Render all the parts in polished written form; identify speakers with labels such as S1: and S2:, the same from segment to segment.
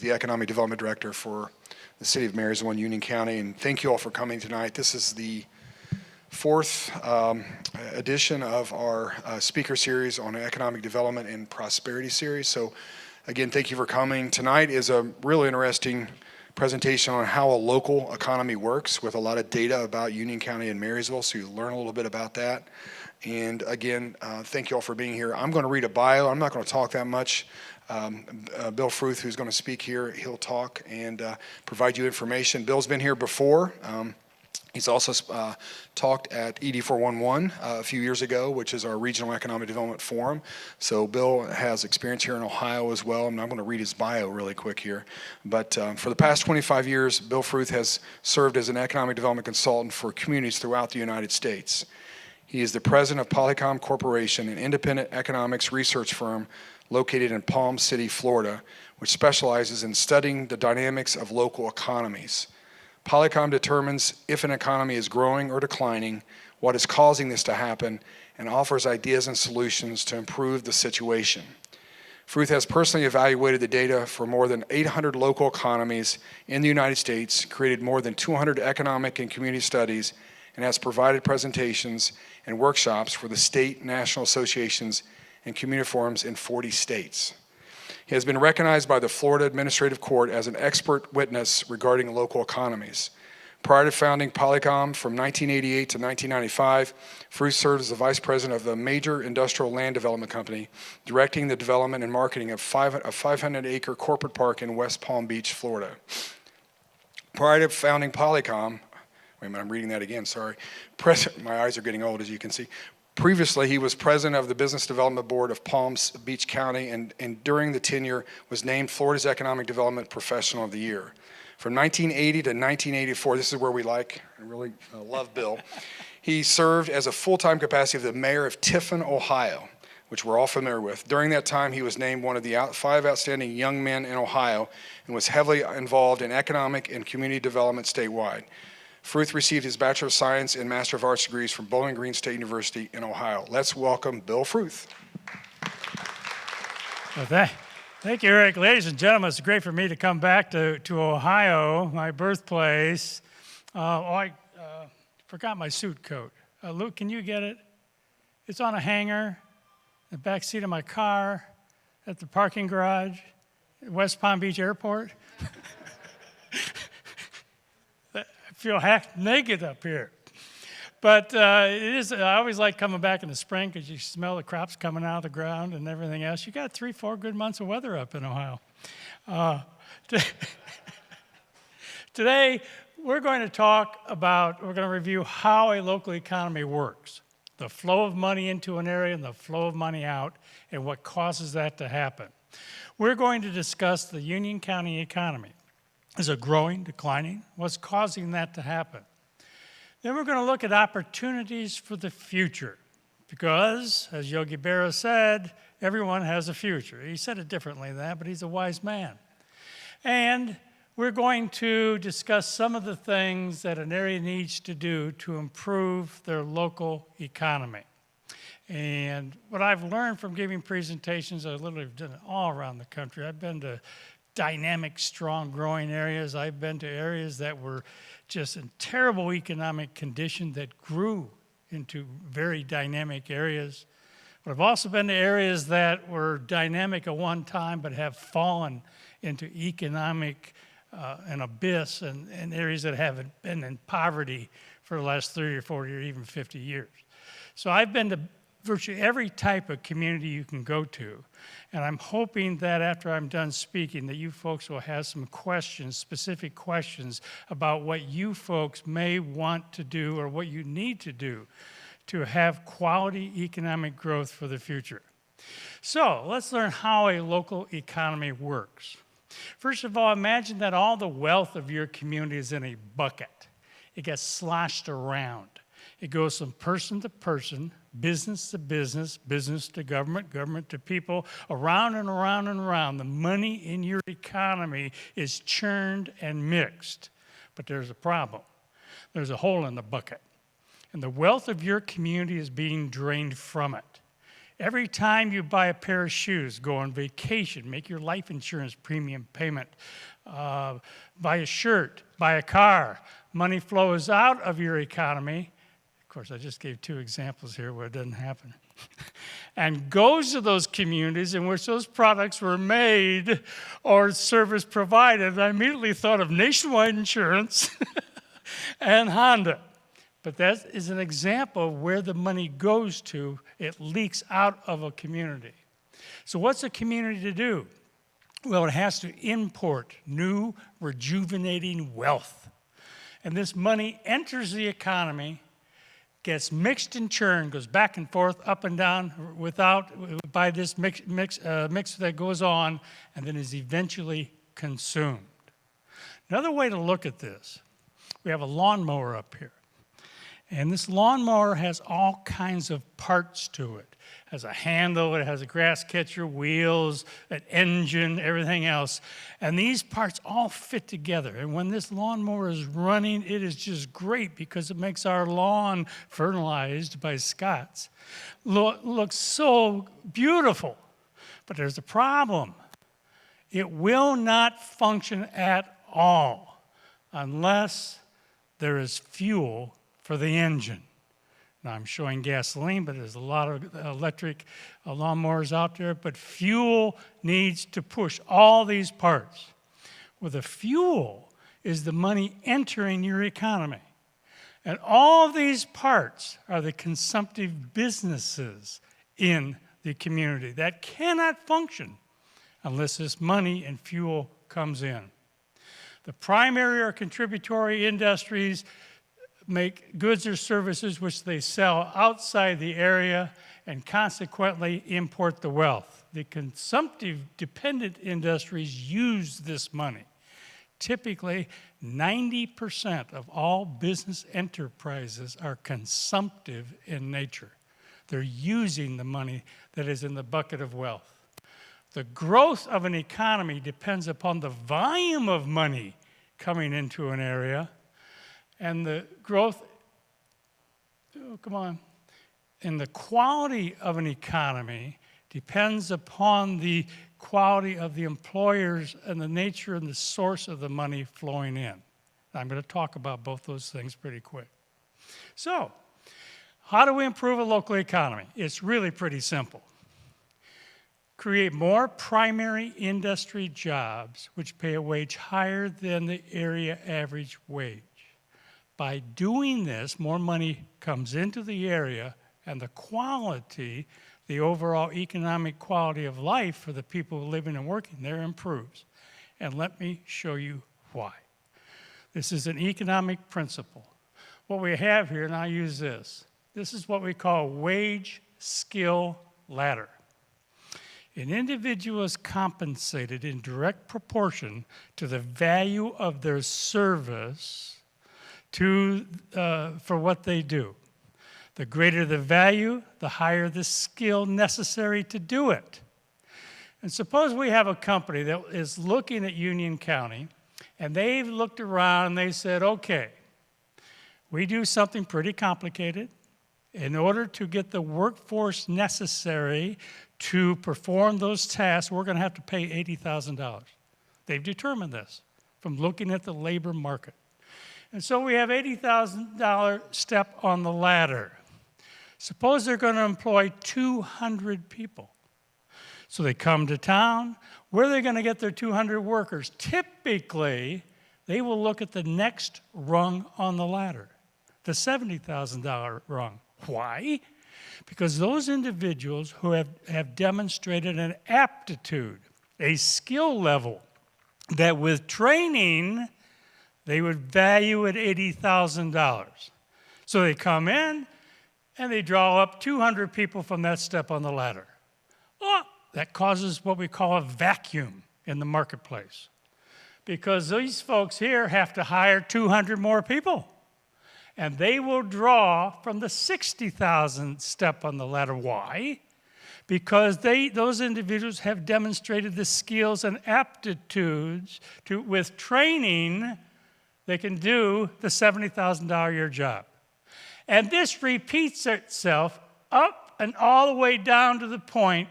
S1: The Economic Development Director for the City of Marysville and Union County, and thank you all for coming tonight. This is the fourth edition of our speaker series on economic development and prosperity series. So again, thank you for coming. Tonight is a really interesting presentation on how a local economy works, with a lot of data about Union County and Marysville, so you learn a little bit about that. And again, thank you all for being here. I'm going to read a bio. I'm not going to talk that much. Bill Fruth, who's going to speak here, he'll talk and provide you information. Bill's been here before. He's also talked at ED 411 a few years ago, which is our Regional Economic Development Forum. So Bill has experience here in Ohio as well. I'm not going to read his bio really quick here. But for the past 25 years, Bill Fruth has served as an economic development consultant for communities throughout the United States. He is the president of POLICOM Corporation, an independent economics research firm located in Palm City, Florida, which specializes in studying the dynamics of local economies. POLICOM determines if an economy is growing or declining, what is causing this to happen, and offers ideas and solutions to improve the situation. Fruth has personally evaluated the data for more than 800 local economies in the United States, created more than 200 economic and community studies, and has provided presentations and workshops for the state, national associations, and community forums in 40 states. He has been recognized by the Florida Administrative Court as an expert witness regarding local economies. Prior to founding POLICOM from 1988 to 1995, Fruth served as the vice president of the major industrial land development company, directing the development and marketing of a 500-acre corporate park in West Palm Beach, Florida. Prior to founding POLICOM, wait a minute, I'm reading that again, sorry. My eyes are getting old, as you can see. Previously, he was president of the Business Development Board of Palm Beach County, and during the tenure was named Florida's Economic Development Professional of the Year. From 1980 to 1984, this is where we I really love Bill. He served as a full-time capacity of the mayor of Tiffin, Ohio, which we're all familiar with. During that time, he was named one of the 5 outstanding young men in Ohio and was heavily involved in economic and community development statewide. Fruth received his Bachelor of Science and Master of Arts degrees from Bowling Green State University in Ohio. Let's welcome Bill Fruth.
S2: Well, thank you, Eric. Ladies and gentlemen, it's great for me to come back to Ohio, my birthplace. I forgot my suit coat. Luke, can you get it? It's on a hanger in the back seat of my car at the parking garage at West Palm Beach Airport. I feel half naked up here. But I always like coming back in the spring because you smell the crops coming out of the ground and everything else. You got 3-4 good months of weather up in Ohio. Today, we're going to review how a local economy works, the flow of money into an area and the flow of money out, and what causes that to happen. We're going to discuss the Union County economy. Is it growing, declining? What's causing that to happen? Then we're going to look at opportunities for the future, because, as Yogi Berra said, everyone has a future. He said it differently than that, but he's a wise man. And we're going to discuss some of the things that an area needs to do to improve their local economy. And what I've learned from giving presentations, I've literally done it all around the country. I've been to dynamic, strong, growing areas. I've been to areas that were just in terrible economic condition that grew into very dynamic areas. But I've also been to areas that were dynamic at one time but have fallen into economic an abyss, and areas that have been in poverty for the last 30 or 40 or even 50 years. So I've been to virtually every type of community you can go to. And I'm hoping that after I'm done speaking that you folks will have some questions, specific questions about what you folks may want to do or what you need to do to have quality economic growth for the future. So let's learn how a local economy works. First of all, imagine that all the wealth of your community is in a bucket. It gets sloshed around. It goes from person to person, business to business, business to government, government to people, around and around and around. The money in your economy is churned and mixed. But there's a problem. There's a hole in the bucket. And the wealth of your community is being drained from it. Every time you buy a pair of shoes, go on vacation, make your life insurance premium payment, buy a shirt, buy a car, money flows out of your economy. Of course, I just gave 2 examples here where it doesn't happen. And goes to those communities in which those products were made or service provided. I immediately thought of Nationwide Insurance and Honda. But that is an example of where the money goes to. It leaks out of a community. So what's a community to do? Well, it has to import new, rejuvenating wealth. And this money enters the economy, gets mixed and churned, goes back and forth, up and down, by this mix that goes on, and then is eventually consumed. Another way to look at this, we have a lawnmower up here. And this lawnmower has all kinds of parts to it. It has a handle, it has a grass catcher, wheels, an engine, everything else. And these parts all fit together. And when this lawnmower is running, it is just great because it makes our lawn, fertilized by Scots, look so beautiful. But there's a problem. It will not function at all unless there is fuel for the engine. Now I'm showing gasoline, but there's a lot of electric lawnmowers out there, but fuel needs to push all these parts. Well, the fuel is the money entering your economy. And all of these parts are the consumptive businesses in the community that cannot function unless this money and fuel comes in. The primary or contributory industries make goods or services which they sell outside the area and consequently import the wealth. The consumptive dependent industries use this money. Typically, 90% of all business enterprises are consumptive in nature. They're using the money that is in the bucket of wealth. The growth of an economy depends upon the volume of money coming into an area. And the growth, and the quality of an economy depends upon the quality of the employers and the nature and the source of the money flowing in. I'm going to talk about both those things pretty quick. So, how do we improve a local economy? It's really pretty simple. Create more primary industry jobs which pay a wage higher than the area average wage. By doing this, more money comes into the area and the quality, the overall economic quality of life for the people living and working there improves. And let me show you why. This is an economic principle. What we have here, and I'll use this, this is what we call wage skill ladder. An individual is compensated in direct proportion to the value of their service for what they do. The greater the value, the higher the skill necessary to do it. And suppose we have a company that is looking at Union County, and they've looked around and they said, okay, we do something pretty complicated. In order to get the workforce necessary to perform those tasks, we're going to have to pay $80,000. They've determined this from looking at the labor market. And so we have $80,000 step on the ladder. Suppose they're going to employ 200 people. So they come to town. Where are they going to get their 200 workers? Typically, they will look at the next rung on the ladder, the $70,000 rung. Why? Because those individuals who have demonstrated an aptitude, a skill level, that with training, they would value at $80,000. So they come in and they draw up 200 people from that step on the ladder. Well, that causes what we call a vacuum in the marketplace because these folks here have to hire 200 more people. And they will draw from the 60,000 step on the ladder. Why? Because those individuals have demonstrated the skills and aptitudes with training, they can do the $70,000 a year job. And this repeats itself up up and all the way down to the point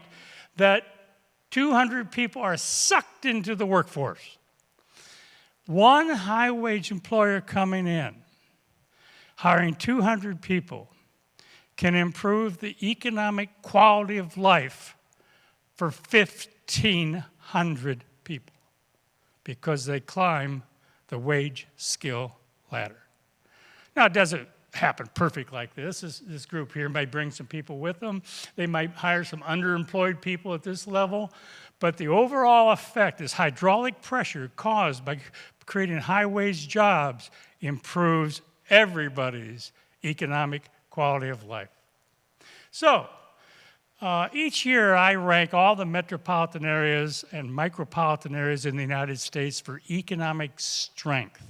S2: that 200 people are sucked into the workforce. One high-wage employer coming in, hiring 200 people, can improve the economic quality of life for 1,500 people because they climb the wage skill ladder. Now, it doesn't happen perfect like this. This group here might bring some people with them. They might hire some underemployed people at this level. But the overall effect is hydraulic pressure caused by creating high-wage jobs improves everybody's economic quality of life. So, each year I rank all the metropolitan areas and micropolitan areas in the United States for economic strength.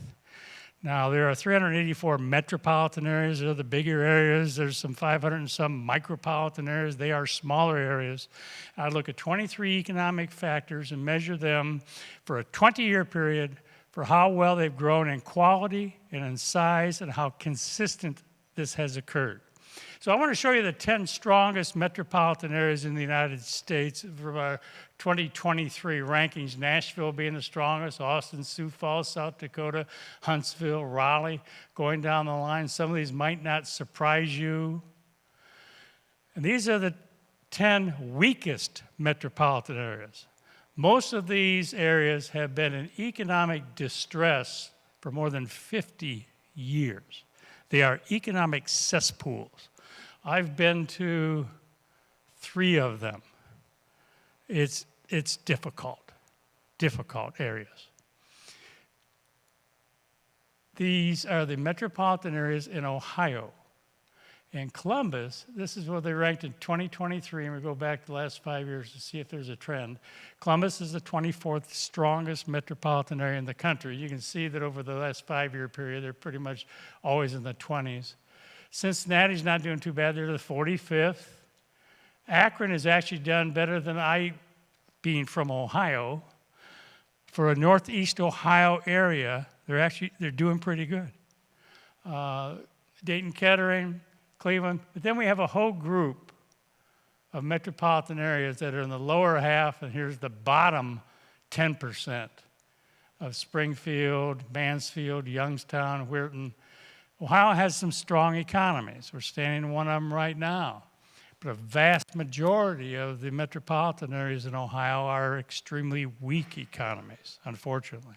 S2: Now, there are 384 metropolitan areas. They're the bigger areas. There's some 500 and some micropolitan areas. They are smaller areas. I look at 23 economic factors and measure them for a 20-year period for how well they've grown in quality and in size and how consistent this has occurred. So I want to show you the 10 strongest metropolitan areas in the United States for our 2023 rankings. Nashville being the strongest, Austin, Sioux Falls, South Dakota, Huntsville, Raleigh, going down the line. Some of these might not surprise you. And these are the 10 weakest metropolitan areas. Most of these areas have been in economic distress for more than 50 years. They are economic cesspools. I've been to 3 of them. It's difficult areas. These are the metropolitan areas in Ohio. In Columbus, this is where they ranked in 2023, and we go back the last 5 years to see if there's a trend. Columbus is the 24th strongest metropolitan area in the country. You can see that over the last 5-year period, they're pretty much always in the 20s. Cincinnati's not doing too bad. They're the 45th. Akron has actually done better than I, being from Ohio. For a Northeast Ohio area, they're doing pretty good. Dayton, Kettering, Cleveland. But then we have a whole group of metropolitan areas that are in the lower half, and here's the bottom 10% of Springfield, Mansfield, Youngstown, Weirton. Ohio has some strong economies. We're standing in one of them right now. But a vast majority of the metropolitan areas in Ohio are extremely weak economies, unfortunately.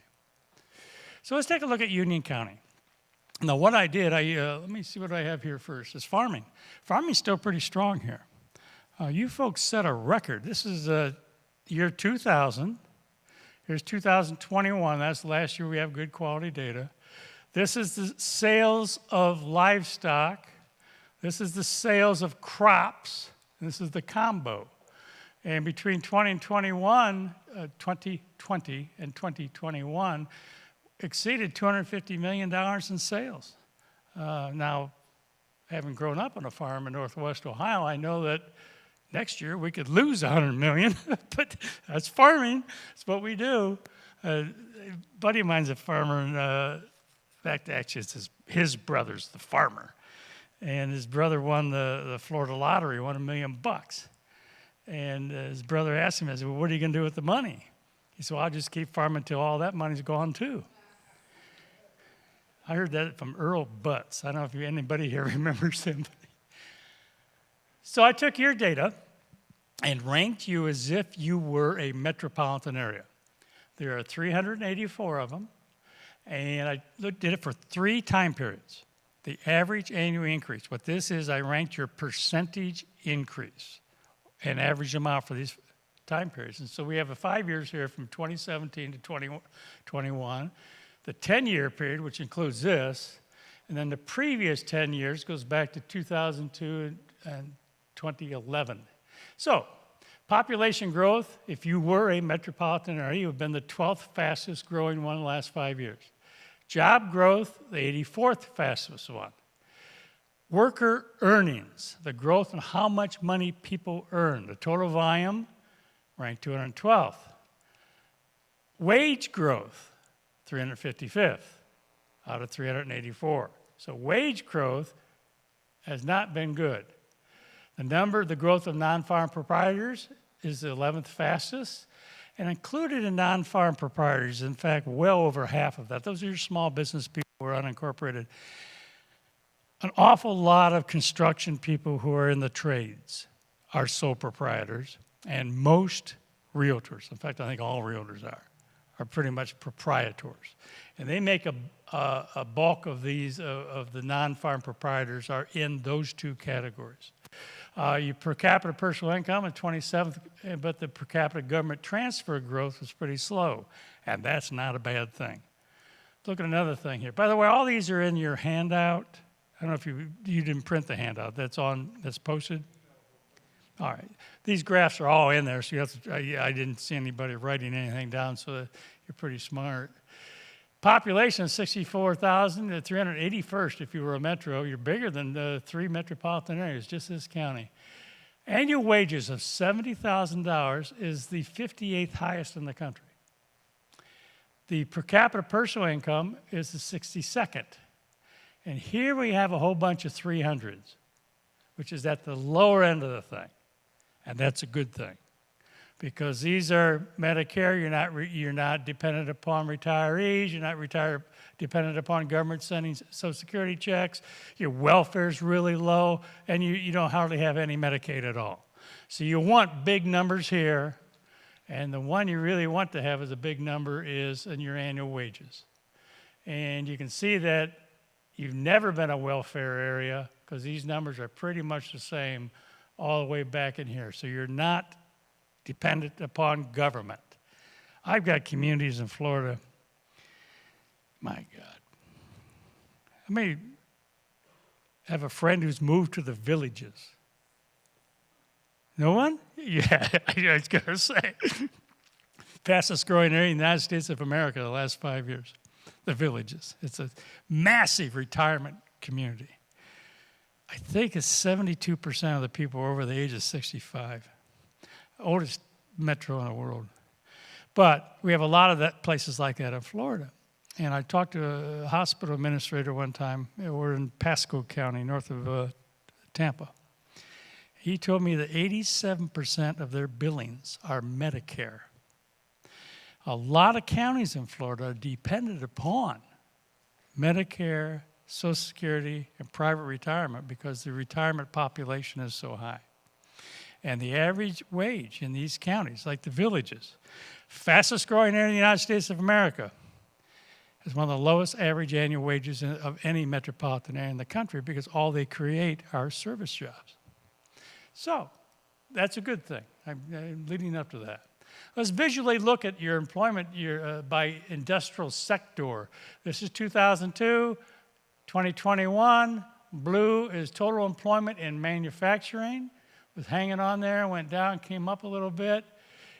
S2: So let's take a look at Union County. Now, what I did, let me see what I have here first, is farming. Farming's still pretty strong here. You folks set a record. This is year 2000. Here's 2021. That's the last year we have good quality data. This is the sales of livestock. This is the sales of crops. This is the combo. And between 2020 and 2021, exceeded $250 million in sales. Now, having grown up on a farm in Northwest Ohio, I know that next year we could lose $100 million, but that's farming. That's what we do. A buddy of mine's a farmer, and in fact, actually, it's his brother's the farmer. And his brother won the Florida lottery, won $1 million. And his brother asked him, I said, well, what are you going to do with the money? He said, well, I'll just keep farming until all that money's gone, too. I heard that from Earl Butts. I don't know if anybody here remembers him. So I took your data and ranked you as if you were a metropolitan area. There are 384 of them, and I did it for 3 time periods. The average annual increase. What this is, I ranked your percentage increase and average them out for these time periods. And so we have 5 years here from 2017 to 2021. The 10-year period, which includes this, and then the previous 10 years goes back to 2002 and 2011. So, population growth, if you were a metropolitan area, you have been the 12th fastest growing one in the last 5 years. Job growth, the 84th fastest one. Worker earnings, the growth in how much money people earn. The total volume, ranked 212th. Wage growth, 355th out of 384. So wage growth has not been good. The growth of non-farm proprietors is the 11th fastest. And included in non-farm proprietors, in fact, well over half of that, those are your small business people who are unincorporated. An awful lot of construction people who are in the trades are sole proprietors, and most realtors, in fact, I think all realtors are pretty much proprietors. And they make a bulk of these, of the non-farm proprietors are in those two categories. Your per capita personal income at 27th, but the per capita government transfer growth was pretty slow, and that's not a bad thing. Look at another thing here. By the way, all these are in your handout. I don't know if you didn't print the handout. That's posted. All right. These graphs are all in there, so you have to, I didn't see anybody writing anything down, so you're pretty smart. Population of 64,000 to 381st if you were a metro. You're bigger than the 3 metropolitan areas, just this county. Annual wages of $70,000 is the 58th highest in the country. The per capita personal income is the 62nd. And here we have a whole bunch of 300s, which is at the lower end of the thing. And that's a good thing. Because these are Medicare, you're not dependent upon retirees, you're not dependent upon government sending Social Security checks, your welfare is really low, and you don't hardly have any Medicaid at all. So you want big numbers here, and the one you really want to have as a big number is in your annual wages. And you can see that you've never been a welfare area, because these numbers are pretty much the same all the way back in here. So you're not dependent upon government. I've got communities in Florida. My God. I may have a friend who's moved to the villages. No one? Yeah, I was going to say. Fastest growing area in the United States of America the last 5 years. The villages. It's a massive retirement community. I think it's 72% of the people are over the age of 65. Oldest metro in the world. But we have a lot of places like that in Florida. And I talked to a hospital administrator one time. We're in Pasco County, north of Tampa. He told me that 87% of their billings are Medicare. A lot of counties in Florida are dependent upon Medicare, Social Security, and private retirement because the retirement population is so high. And the average wage in these counties, like the villages, fastest growing area in the United States of America, is one of the lowest average annual wages of any metropolitan area in the country because all they create are service jobs. So that's a good thing. I'm leading up to that. Let's visually look at your employment by industrial sector. This is 2002, 2021. Blue is total employment in manufacturing. Was hanging on there, went down, came up a little bit.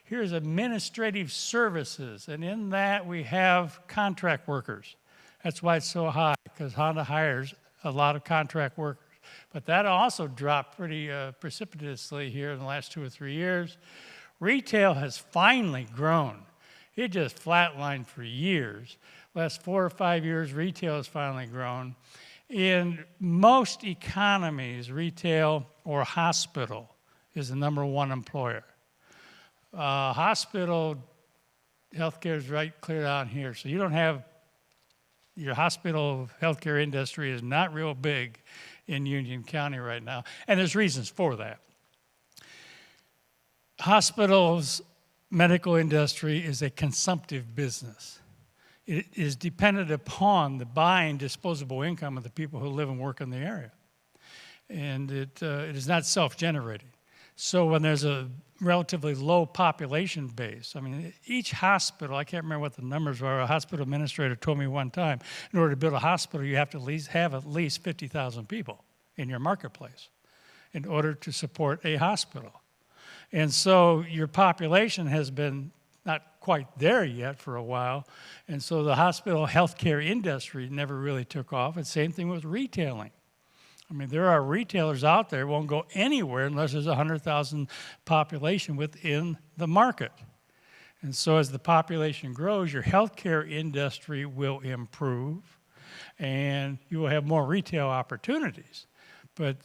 S2: Here's administrative services, and in that we have contract workers. That's why it's so high, because Honda hires a lot of contract workers. But that also dropped pretty precipitously here in the last 2 or 3 years. Retail has finally grown. It just flatlined for years. Last 4 or 5 years, retail has finally grown. In most economies, retail or hospital is the #1 employer. Hospital healthcare is right clear down here. So you don't have, your hospital healthcare industry is not real big in Union County right now. And there's reasons for that. Hospitals, medical industry is a consumptive business. It is dependent upon the buying disposable income of the people who live and work in the area. And it is not self-generating. So when there's a relatively low population base, I mean, each hospital, I can't remember what the numbers were, a hospital administrator told me one time, in order to build a hospital, you have to have at least 50,000 people in your marketplace in order to support a hospital. And so your population has been not quite there yet for a while. And so the hospital healthcare industry never really took off. And same thing with retailing. I mean, there are retailers out there who won't go anywhere unless there's 100,000 population within the market. And so as the population grows, your healthcare industry will improve and you will have more retail opportunities. But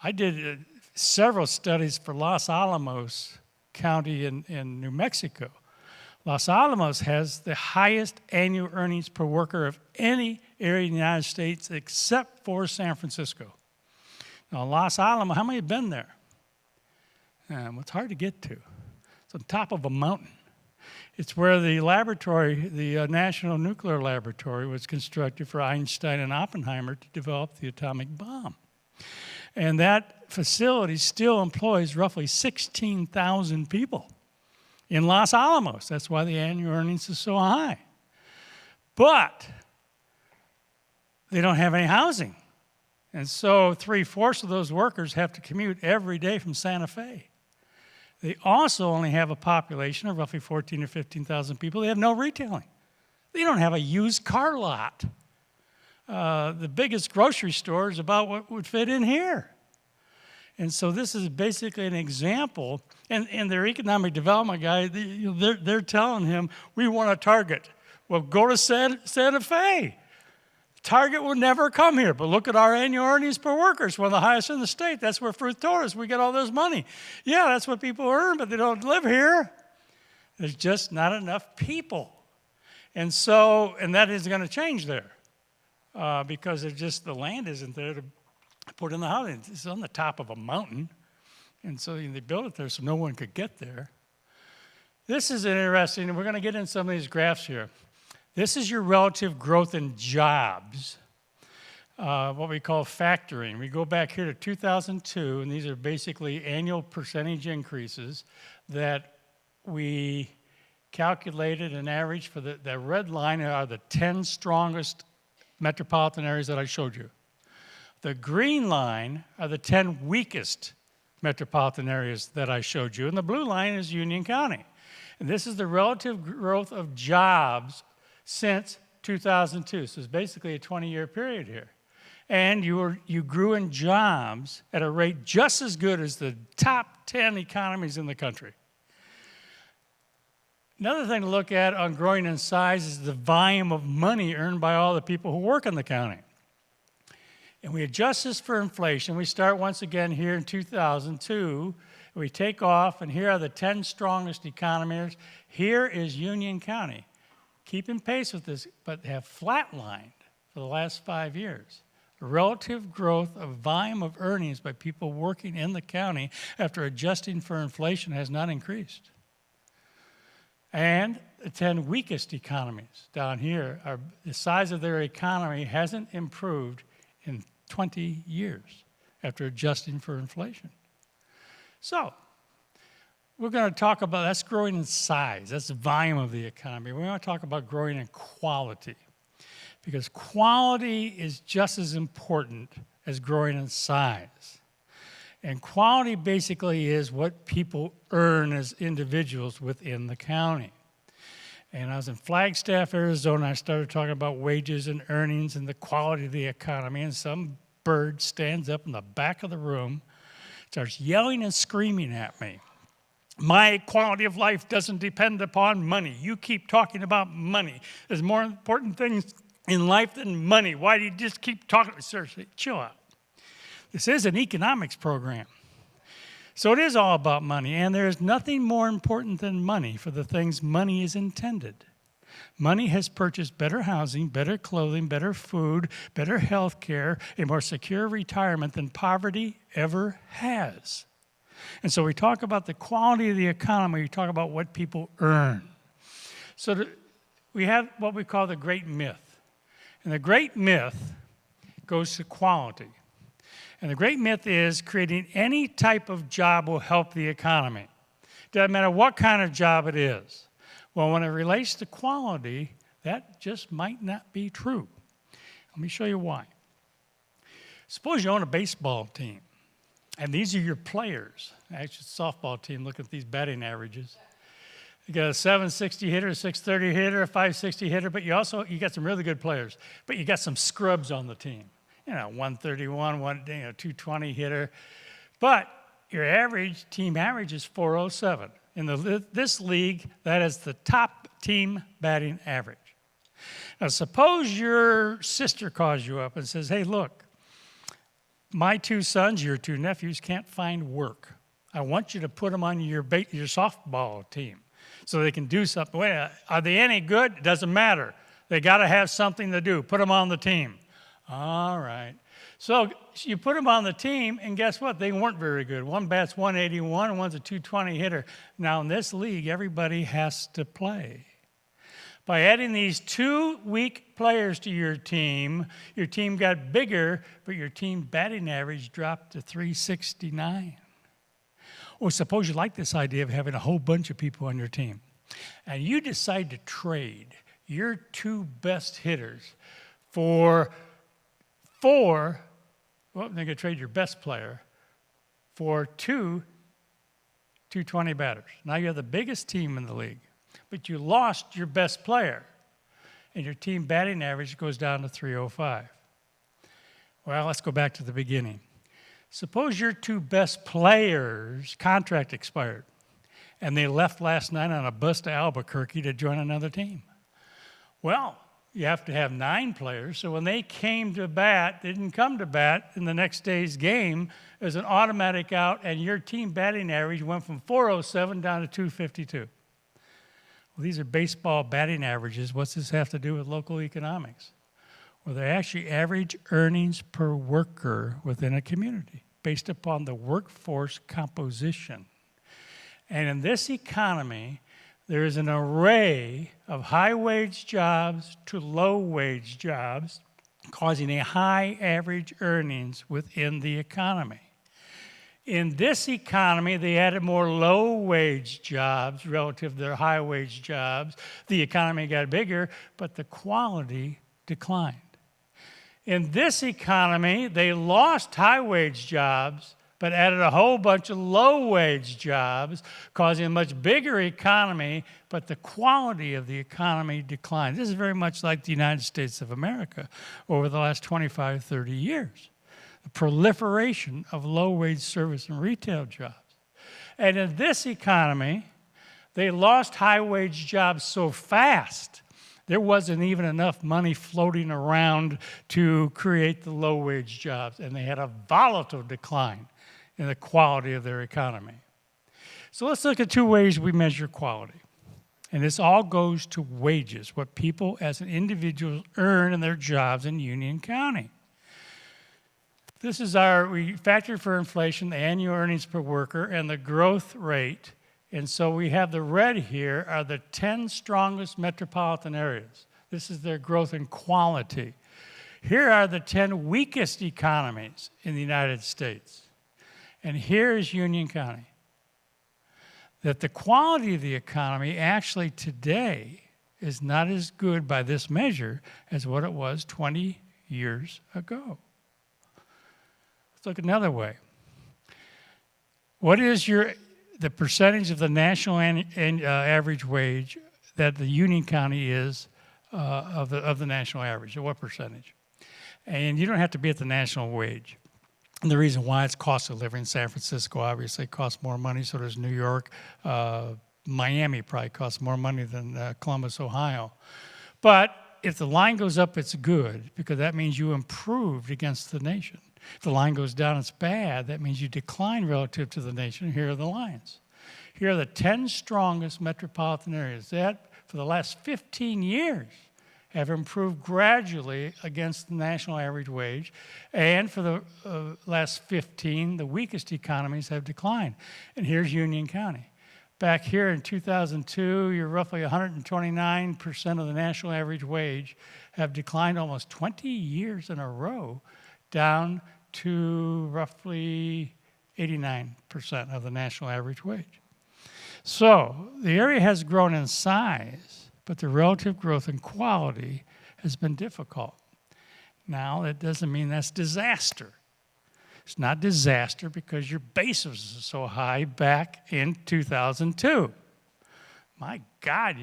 S2: I did several studies for Los Alamos County in New Mexico. Los Alamos has the highest annual earnings per worker of any area in the United States except for San Francisco. Now, Los Alamos, how many have been there? Well, it's hard to get to. It's on top of a mountain. It's where the laboratory, the National Nuclear Laboratory, was constructed for Einstein and Oppenheimer to develop the atomic bomb. And that facility still employs roughly 16,000 people in Los Alamos. That's why the annual earnings is so high. But they don't have any housing. And so 3/4 of those workers have to commute every day from Santa Fe. They also only have a population of roughly 14 or 15,000 people. They have no retailing. They don't have a used car lot. The biggest grocery store is about what would fit in here. And so this is basically an example. And their economic development guy, they're telling him, we want a Target. Well, go to Santa Fe. Target will never come here, but look at our annual earnings per worker. It's one of the highest in the state. That's where Fruth told us we get all this money. Yeah, that's what people earn, but they don't live here. There's just not enough people. And that is going to change there because the land isn't there to put in the housing. It's on the top of a mountain, and so they built it there so no one could get there. This is interesting, and we're going to get in some of these graphs here. This is your relative growth in jobs, what we call factoring. We go back here to 2002, and these are basically annual percentage increases that we calculated an average for the red line are the 10 strongest metropolitan areas that I showed you. The green line are the 10 weakest metropolitan areas that I showed you, and the blue line is Union County. And this is the relative growth of jobs since 2002. So it's basically a 20-year period here. And you grew in jobs at a rate just as good as the top 10 economies in the country. Another thing to look at on growing in size is the volume of money earned by all the people who work in the county. And we adjust this for inflation. We start once again here in 2002. We take off, and here are the 10 strongest economies. Here is Union County. Keeping pace with this, but have flatlined for the last 5 years. The relative growth of volume of earnings by people working in the county after adjusting for inflation has not increased. And the 10 weakest economies down here, the size of their economy hasn't improved in 20 years after adjusting for inflation. So, we're going to talk about, that's growing in size. That's the volume of the economy. We want to talk about growing in quality, because quality is just as important as growing in size. And quality basically is what people earn as individuals within the county. And I was in Flagstaff, Arizona. I started talking about wages and earnings and the quality of the economy, and some bird stands up in the back of the room, starts yelling and screaming at me. My quality of life doesn't depend upon money. You keep talking about money. There's more important things in life than money. Why do you just keep talking? Seriously, chill out. This is an economics program. So it is all about money, and there is nothing more important than money for the things money is intended. Money has purchased better housing, better clothing, better food, better health care, a more secure retirement than poverty ever has. And so we talk about the quality of the economy, we talk about what people earn. So we have what we call the great myth. And the great myth goes to quality. And the great myth is creating any type of job will help the economy. Doesn't matter what kind of job it is. Well, when it relates to quality, that just might not be true. Let me show you why. Suppose you own a baseball team, and these are your players. Actually, softball team, look at these batting averages. You got a 760 hitter, a 630 hitter, a 560 hitter, but you got some really good players. But you got some scrubs on the team. 131, 220 hitter. But your team average is 407. In this league, that is the top team batting average. Now, suppose your sister calls you up and says, hey, look, my two sons, your two nephews, can't find work. I want you to put them on your softball team so they can do something. Wait, are they any good? It doesn't matter. They got to have something to do. Put them on the team. All right. So you put them on the team, and guess what? They weren't very good. One bats 181, and one's a 220 hitter. Now, in this league, everybody has to play. By adding these two weak players to your team got bigger, but your team batting average dropped to 369. Or suppose you like this idea of having a whole bunch of people on your team, and you decide to trade your two best hitters for they're going to trade your best player for two 220 batters. Now you have the biggest team in the league, but you lost your best player, and your team batting average goes down to 305. Well, let's go back to the beginning. Suppose your two best players' contract expired, and they left last night on a bus to Albuquerque to join another team. Well, you have to have 9 players, so when they came to bat, they didn't come to bat in the next day's game as an automatic out, and your team batting average went from 407 down to 252. Well, these are baseball batting averages. What's this have to do with local economics? Well, they're actually average earnings per worker within a community based upon the workforce composition. And in this economy, there is an array of high-wage jobs to low-wage jobs, causing a high average earnings within the economy. In this economy, they added more low-wage jobs relative to their high-wage jobs. The economy got bigger, but the quality declined. In this economy, they lost high-wage jobs, but added a whole bunch of low-wage jobs, causing a much bigger economy, but the quality of the economy declined. This is very much like the United States of America over the last 25, 30 years. The proliferation of low-wage service and retail jobs. And in this economy, they lost high-wage jobs so fast, there wasn't even enough money floating around to create the low-wage jobs, and they had a volatile decline in the quality of their economy. So let's look at 2 ways we measure quality. And this all goes to wages, what people as an individual earn in their jobs in Union County. This is we factor for inflation, the annual earnings per worker, and the growth rate. And so we have the red here are the 10 strongest metropolitan areas. This is their growth in quality. Here are the 10 weakest economies in the United States. And here is Union County. That the quality of the economy actually today is not as good by this measure as what it was 20 years ago. Let's look another way. What is the percentage of the national average wage that the Union County is of the national average? What percentage? And you don't have to be at the national wage. And the reason why it's cost of living. San Francisco obviously costs more money, so does New York. Miami probably costs more money than Columbus, Ohio. But if the line goes up, it's good, because that means you improved against the nation. If the line goes down, it's bad. That means you decline relative to the nation. Here are the lines. Here are the 10 strongest metropolitan areas that, for the last 15 years, have improved gradually against the national average wage. And for the last 15, the weakest economies have declined. And here's Union County. Back here in 2002, you're roughly 129% of the national average wage have declined almost 20 years in a row, down to roughly 89% of the national average wage. So the area has grown in size, but the relative growth in quality has been difficult. Now, that doesn't mean that's disaster. It's not disaster because your base was so high back in 2002. My God,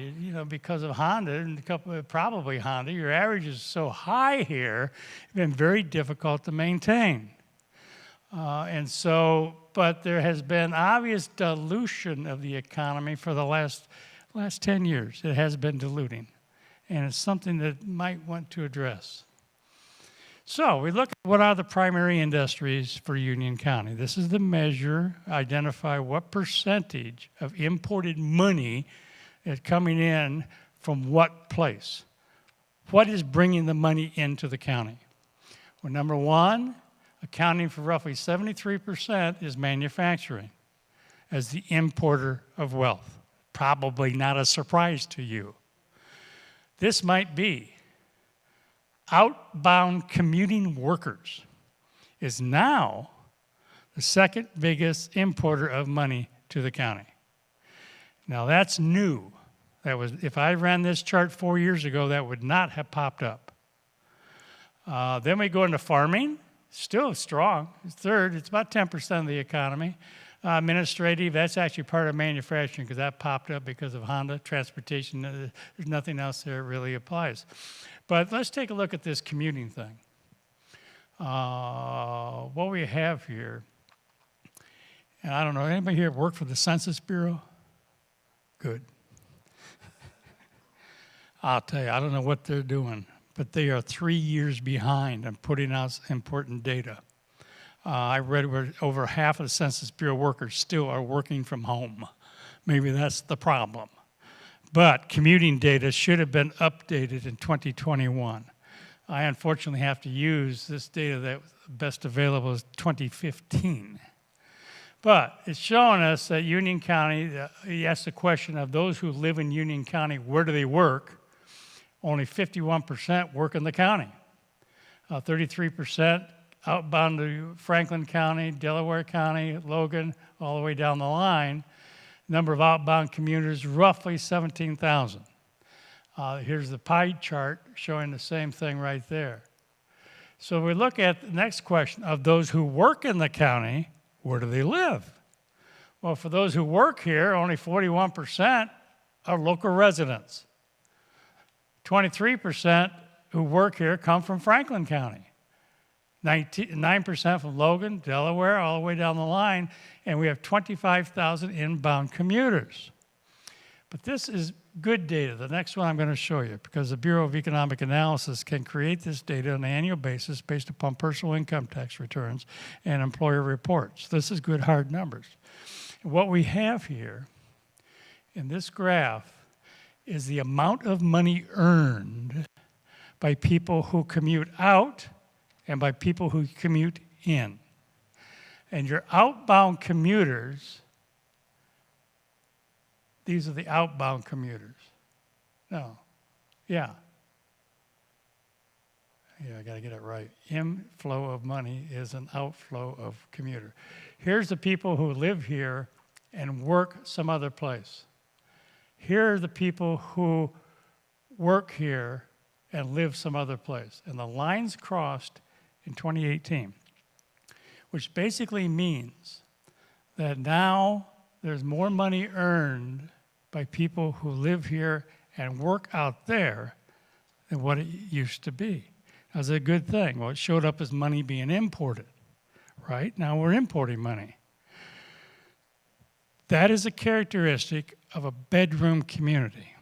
S2: because of Honda and probably Honda, your average is so high here, it's been very difficult to maintain. But there has been obvious dilution of the economy for the last 10 years. It has been diluting, and it's something that might want to address. So we look at what are the primary industries for Union County. This is the measure, identify what percentage of imported money is coming in from what place. What is bringing the money into the county? Well, number one, accounting for roughly 73% is manufacturing as the importer of wealth. Probably not a surprise to you. This might be outbound commuting workers is now the second biggest importer of money to the county. Now that's new. If I ran this chart 4 years ago, that would not have popped up. Then we go into farming, still strong. It's third, it's about 10% of the economy. Administrative, that's actually part of manufacturing because that popped up because of Honda, transportation. There's nothing else there that really applies. But let's take a look at this commuting thing. What we have here, and I don't know, anybody here work for the Census Bureau? Good. I'll tell you, I don't know what they're doing, but they are 3 years behind on putting out important data. I read where over half of the Census Bureau workers still are working from home. Maybe that's the problem. But commuting data should have been updated in 2021. I unfortunately have to use this data that was best available is 2015. But it's showing us that Union County, he asked the question of those who live in Union County, where do they work? Only 51% work in the county. 33% outbound to Franklin County, Delaware County, Logan, all the way down the line. Number of outbound commuters, roughly 17,000. Here's the pie chart showing the same thing right there. So we look at the next question of those who work in the county, where do they live? Well, for those who work here, only 41% are local residents. 23% who work here come from Franklin County. 9% from Logan, Delaware, all the way down the line, and we have 25,000 inbound commuters. But this is good data. The next one I'm going to show you, because the Bureau of Economic Analysis can create this data on an annual basis based upon personal income tax returns and employer reports. This is good hard numbers. What we have here in this graph is the amount of money earned by people who commute out and by people who commute in. And your outbound commuters, these are the outbound commuters. No, yeah. Yeah, I gotta get it right. Inflow of money is an outflow of commuter. Here's the people who live here and work some other place. Here are the people who work here and live some other place. And the lines crossed in 2018, which basically means that now there's more money earned by people who live here and work out there than what it used to be. That's a good thing. Well, it showed up as money being imported, right? Now we're importing money. That is a characteristic of a bedroom community.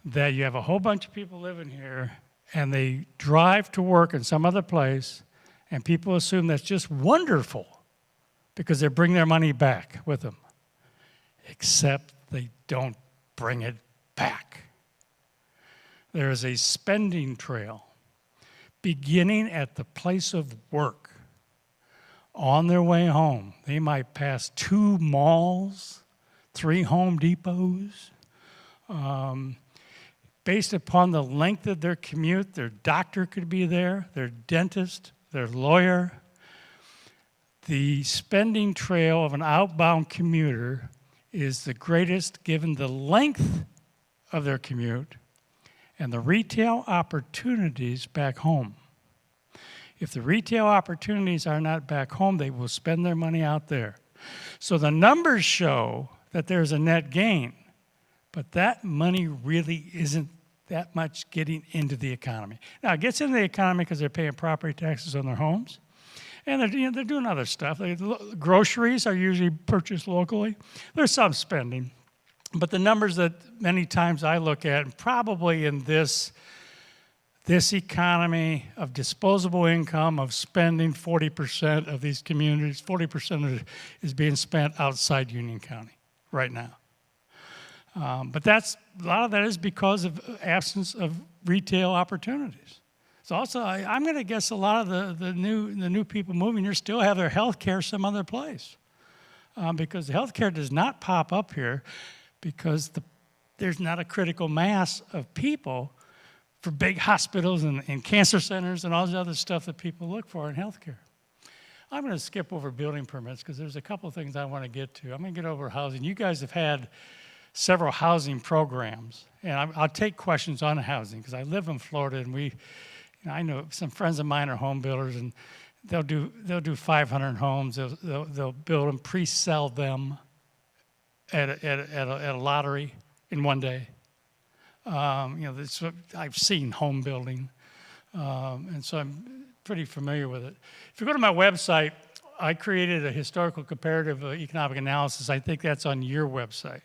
S2: That you have a whole bunch of people living here and they drive to work in some other place, and people assume that's just wonderful because they bring their money back with them. Except they don't bring it back. There is a spending trail beginning at the place of work. On their way home, they might pass 2 malls, 3 Home Depots. Based upon the length of their commute, their doctor could be there, their dentist, their lawyer. The spending trail of an outbound commuter is the greatest given the length of their commute and the retail opportunities back home. If the retail opportunities are not back home, they will spend their money out there. So the numbers show that there's a net gain, but that money really isn't that much getting into the economy. Now, it gets into the economy because they're paying property taxes on their homes, and they're doing other stuff. Groceries are usually purchased locally. There's some spending, but the numbers that many times I look at, and probably in this this economy of disposable income, of spending 40% of these communities, 40% of it is being spent outside Union County right now. But a lot of that is because of absence of retail opportunities. It's also, I'm going to guess a lot of the new people moving here still have their health care some other place. Because the health care does not pop up here because there's not a critical mass of people for big hospitals and cancer centers and all the other stuff that people look for in health care. I'm going to skip over building permits because there's a couple of things I want to get to. I'm going to get over housing. You guys have had several housing programs, and I'll take questions on housing because I live in Florida, and I know some friends of mine are home builders, and they'll do 500 homes. They'll build them, pre-sell them at a lottery in one day. I've seen home building, and so I'm pretty familiar with it. If you go to my website, I created a historical comparative economic analysis. I think that's on your website.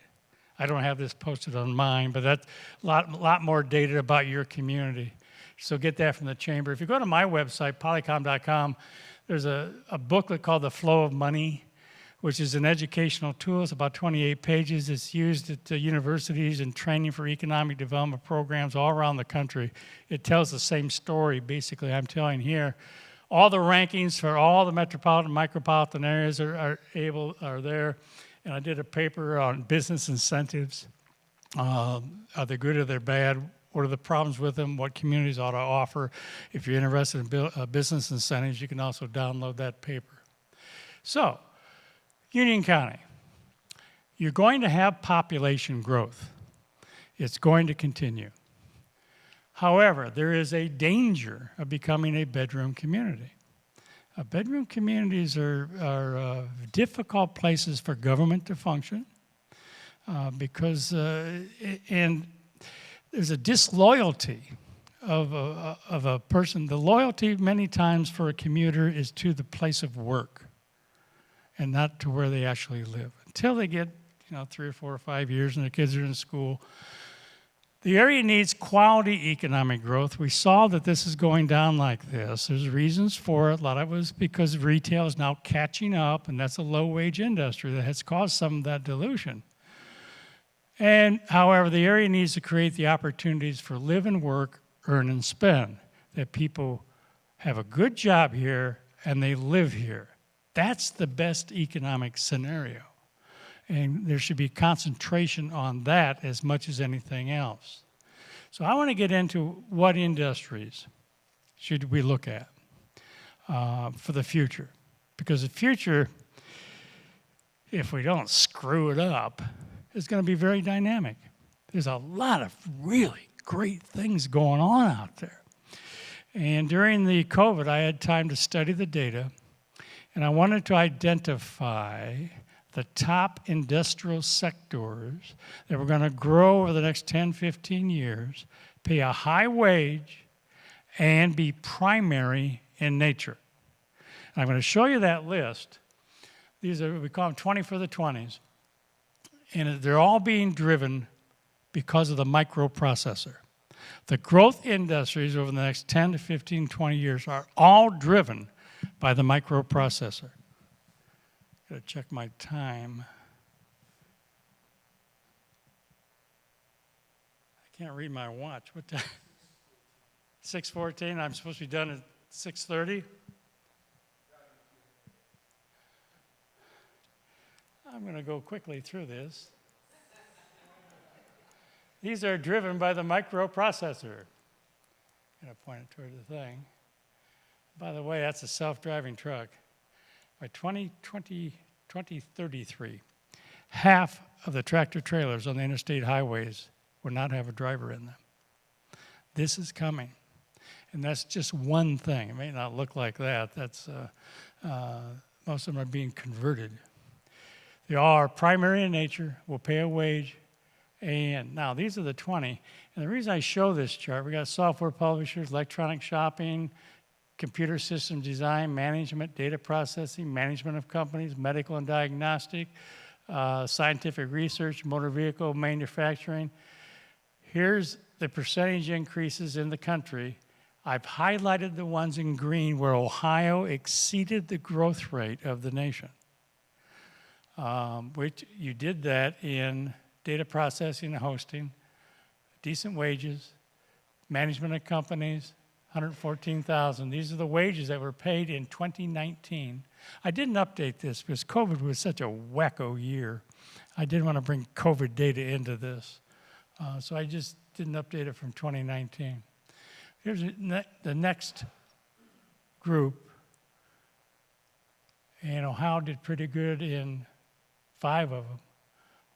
S2: I don't have this posted on mine, but that's a lot more data about your community. So get that from the chamber. If you go to my website, policom.com, there's a booklet called The Flow of Money, which is an educational tool. It's about 28 pages. It's used at universities and training for economic development programs all around the country. It tells the same story, basically, I'm telling here. All the rankings for all the metropolitan, micropolitan areas are there. And I did a paper on business incentives. Are they good or they're bad? What are the problems with them? What communities ought to offer? If you're interested in business incentives, you can also download that paper. So, Union County, you're going to have population growth. It's going to continue. However, there is a danger of becoming a bedroom community. Bedroom communities are difficult places for government to function because and there's a disloyalty of a person. The loyalty many times for a commuter is to the place of work and not to where they actually live. Until they get 3 or 4 or 5 years and their kids are in school. The area needs quality economic growth. We saw that this is going down like this. There's reasons for it. A lot of it was because retail is now catching up, and that's a low-wage industry that has caused some of that dilution. And, however, the area needs to create the opportunities for live and work, earn and spend, that people have a good job here and they live here. That's the best economic scenario. And there should be concentration on that as much as anything else. So I want to get into what industries should we look at for the future. Because the future, if we don't screw it up, is going to be very dynamic. There's a lot of really great things going on out there. And during the COVID, I had time to study the data, and I wanted to identify the top industrial sectors that were going to grow over the next 10, 15 years, pay a high wage, and be primary in nature. And I'm going to show you that list. These are, we call them 20 for the 20s. And they're all being driven because of the microprocessor. The growth industries over the next 10 to 15, 20 years are all driven by the microprocessor. Gotta check my time. I can't read my watch. What time? 6:14. I'm supposed to be done at 6:30. I'm going to go quickly through this. These are driven by the microprocessor. I'm going to point it toward the thing. By the way, that's a self-driving truck. By 2033, half of the tractor trailers on the interstate highways will not have a driver in them. This is coming. And that's just one thing. It may not look like that. That's most of them are being converted. They all are primary in nature, will pay a wage, and now these are the 20. And the reason I show this chart, we got software publishers, electronic shopping, computer system design, management, data processing, management of companies, medical and diagnostic, scientific research, motor vehicle manufacturing. Here's the percentage increases in the country I've highlighted the ones in green where Ohio exceeded the growth rate of the nation. Which you did that in data processing and hosting, decent wages, management of companies, 114,000. These are the wages that were paid in 2019. I didn't update this because COVID was such a wacko year. I didn't want to bring COVID data into this. So I just didn't update it from 2019. Here's the next group. And Ohio did pretty good in 5 of them.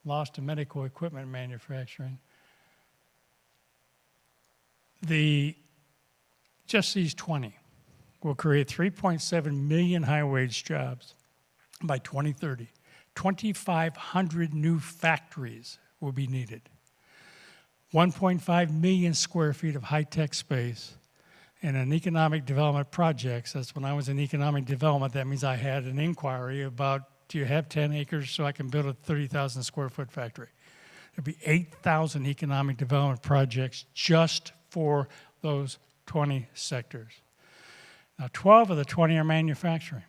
S2: Lost to medical equipment manufacturing. Just these 20 will create 3.7 million high-wage jobs by 2030. 2,500 new factories will be needed. 1.5 million square feet of high-tech space and an economic development projects. That's when I was in economic development. That means I had an inquiry about, do you have 10 acres so I can build a 30,000 square foot factory? There'll be 8,000 economic development projects just for those 20 sectors. Now, 12 of the 20 are manufacturing.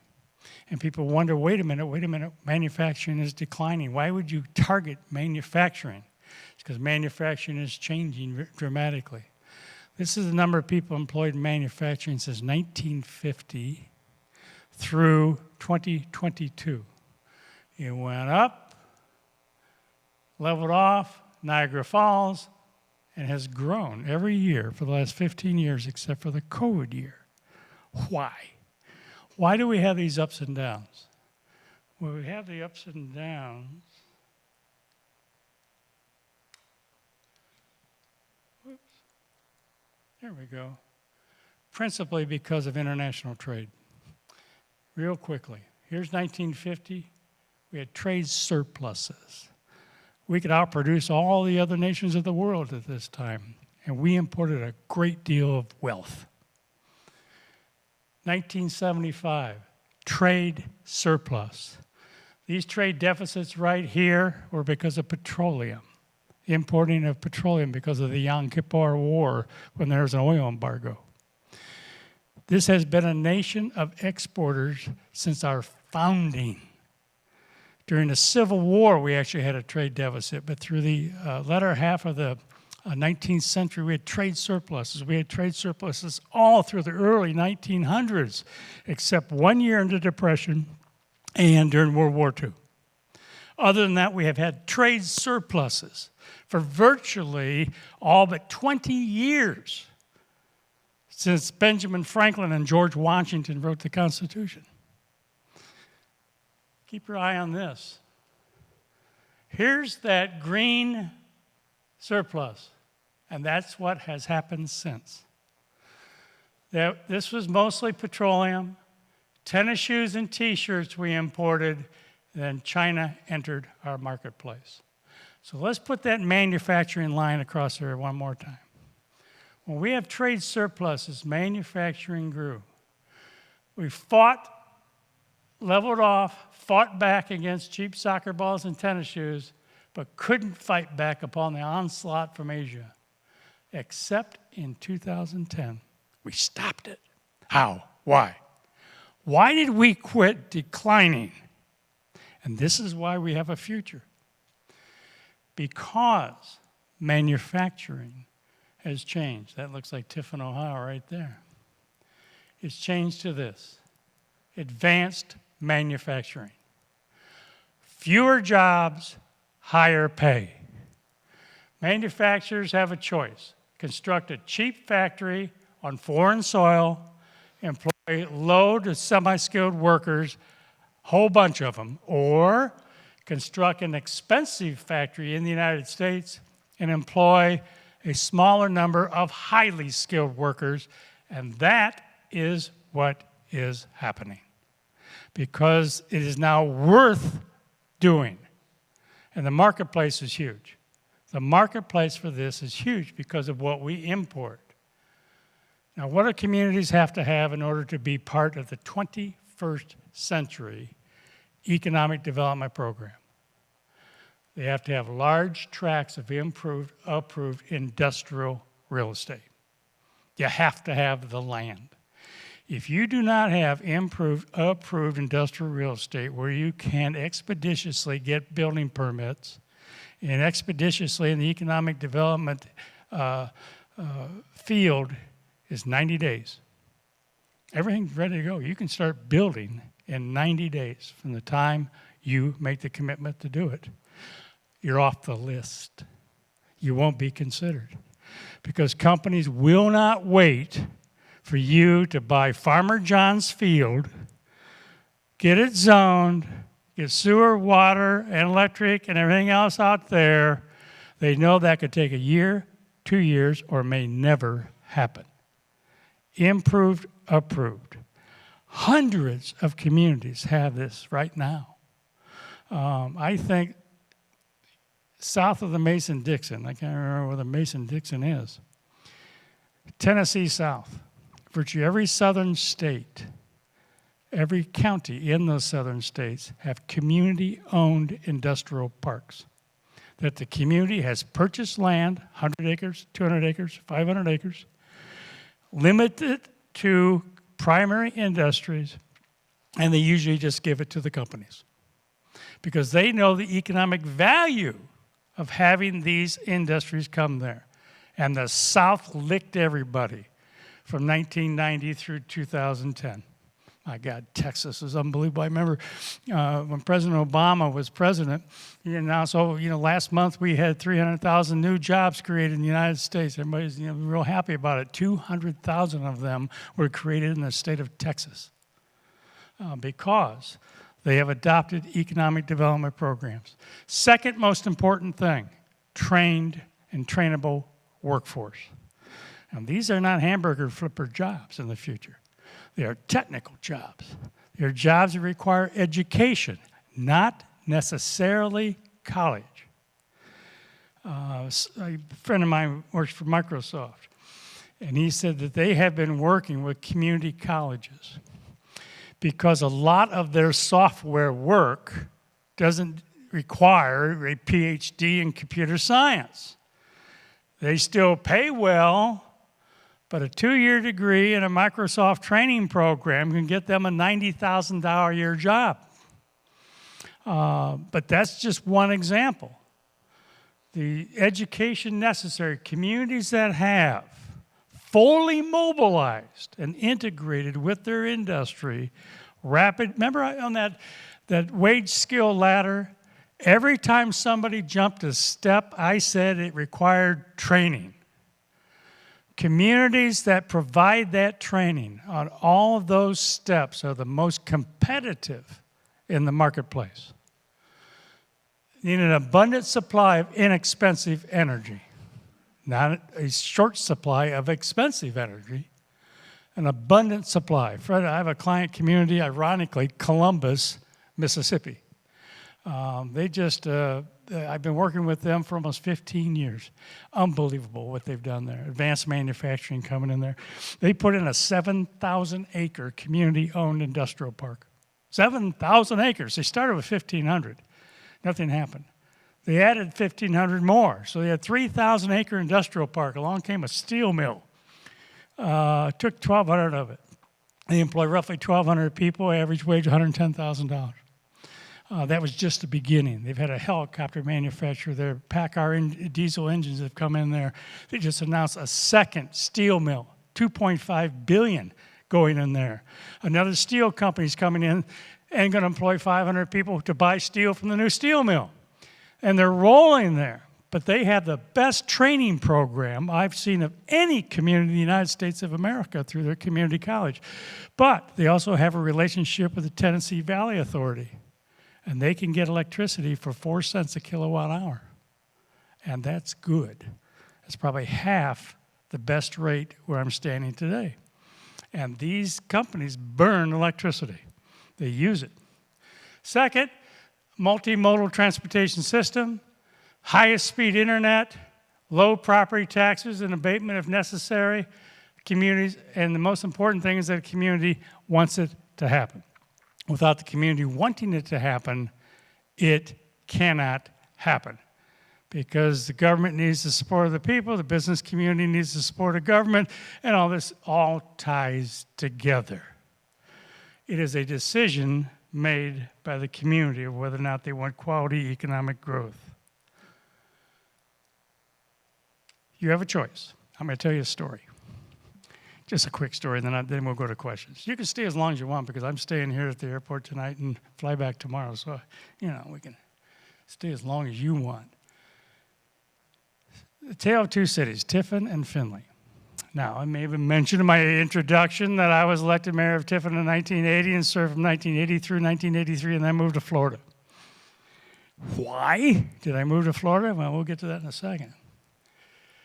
S2: And people wonder, wait a minute, manufacturing is declining. Why would you target manufacturing? It's because manufacturing is changing dramatically. This is the number of people employed in manufacturing since 1950 through 2022. It went up, leveled off, Niagara Falls, and has grown every year for the last 15 years except for the COVID year. Why? Why do we have these ups and downs? Well, we have the ups and downs. Whoops. There we go. Principally because of international trade. Real quickly, here's 1950. We had trade surpluses. We could outproduce all the other nations of the world at this time, and we imported a great deal of wealth. 1975, trade surplus. These trade deficits right here were because of petroleum, importing of petroleum because of the Yom Kippur War when there was an oil embargo. This has been a nation of exporters since our founding. During the Civil War, we actually had a trade deficit, but through the latter half of the 19th century, we had trade surpluses. We had trade surpluses all through the early 1900s, except 1 year in the Depression and during World War II. Other than that, we have had trade surpluses for virtually all but 20 years since Benjamin Franklin and George Washington wrote the Constitution. Keep your eye on this. Here's that green surplus, and that's what has happened since. This was mostly petroleum, tennis shoes and T-shirts we imported, then China entered our marketplace. So let's put that manufacturing line across there one more time. When we have trade surpluses, manufacturing grew. We fought, leveled off, fought back against cheap soccer balls and tennis shoes, but couldn't fight back upon the onslaught from Asia. Except in 2010, we stopped it. How? Why? Why did we quit declining? And this is why we have a future. Because manufacturing has changed. That looks like Tiffin, Ohio right there. It's changed to this: advanced manufacturing. Fewer jobs, higher pay. Manufacturers have a choice: construct a cheap factory on foreign soil, employ low to semi-skilled workers, whole bunch of them, or construct an expensive factory in the United States and employ a smaller number of highly skilled workers, and that is what is happening. Because it is now worth doing. And the marketplace is huge. The marketplace for this is huge because of what we import. Now, what do communities have to have in order to be part of the 21st century economic development program? They have to have large tracts of approved industrial real estate. You have to have the land. If you do not have approved industrial real estate where you can expeditiously get building permits, and expeditiously in the economic development field is 90 days. Everything's ready to go. You can start building in 90 days from the time you make the commitment to do it. You're off the list. You won't be considered because companies will not wait for you to buy Farmer John's field, get it zoned, get sewer, water, and electric, and everything else out there. They know that could take a year, 2 years, or may never happen. Improved, approved. Hundreds of communities have this right now. I think south of the Mason-Dixon, I can't remember where the Mason-Dixon is, Tennessee South, virtually every southern state, every county in those southern states have community-owned industrial parks. That the community has purchased land, 100 acres, 200 acres, 500 acres, limited to primary industries, and they usually just give it to the companies because they know the economic value of having these industries come there. And the South licked everybody from 1990 through 2010. My God, Texas is unbelievable. I remember when President Obama was president, he announced, last month we had 300,000 new jobs created in the United States. Everybody's real happy about it. 200,000 of them were created in the state of Texas because they have adopted economic development programs. Second most important thing, trained and trainable workforce. And these are not hamburger flipper jobs in the future. They are technical jobs. They are jobs that require education, not necessarily college. A friend of mine works for Microsoft, and he said that they have been working with community colleges because a lot of their software work doesn't require a PhD in computer science. They still pay well, but a 2-year degree in a Microsoft training program can get them a $90,000 a year job. But that's just one example. The education necessary, communities that have fully mobilized and integrated with their industry, remember on that wage skill ladder, every time somebody jumped a step, I said it required training. Communities that provide that training on all of those steps are the most competitive in the marketplace. You need an abundant supply of inexpensive energy, not a short supply of expensive energy, an abundant supply. Fred, I have a client community, ironically, Columbus, Mississippi. I've been working with them for almost 15 years. Unbelievable what they've done there. Advanced manufacturing coming in there. They put in a 7,000-acre community-owned industrial park. 7,000 acres. They started with 1,500. Nothing happened. They added 1,500 more. So they had 3,000-acre industrial park. Along came a steel mill. Took 1,200 of it. They employ roughly 1,200 people, average wage $110,000. That was just the beginning. They've had a helicopter manufacturer there. PACCAR diesel engines have come in there. They just announced a second steel mill, $2.5 billion going in there. Another steel company's coming in and going to employ 500 people to buy steel from the new steel mill. And they're rolling there. But they have the best training program I've seen of any community in the United States of America through their community college. But they also have a relationship with the Tennessee Valley Authority. And they can get electricity for 4 cents a kilowatt hour. And that's good. That's probably half the best rate where I'm standing today. And these companies burn electricity. They use it. Second, multimodal transportation system, highest speed internet, low property taxes and abatement if necessary, communities, and the most important thing is that a community wants it to happen. Without the community wanting it to happen, it cannot happen. because the government needs the support of the people, the business community needs the support of government, and all this all ties together. It is a decision made by the community of whether or not they want quality economic growth. You have a choice. I'm going to tell you a story. Just a quick story, then we'll go to questions. You can stay as long as you want because I'm staying here at the airport tonight and fly back tomorrow. So, we can stay as long as you want. The tale of two cities, Tiffin and Findlay. Now, I may have mentioned in my introduction that I was elected mayor of Tiffin in 1980 and served from 1980 through 1983, and then moved to Florida. Why did I move to Florida? Well, we'll get to that in a second.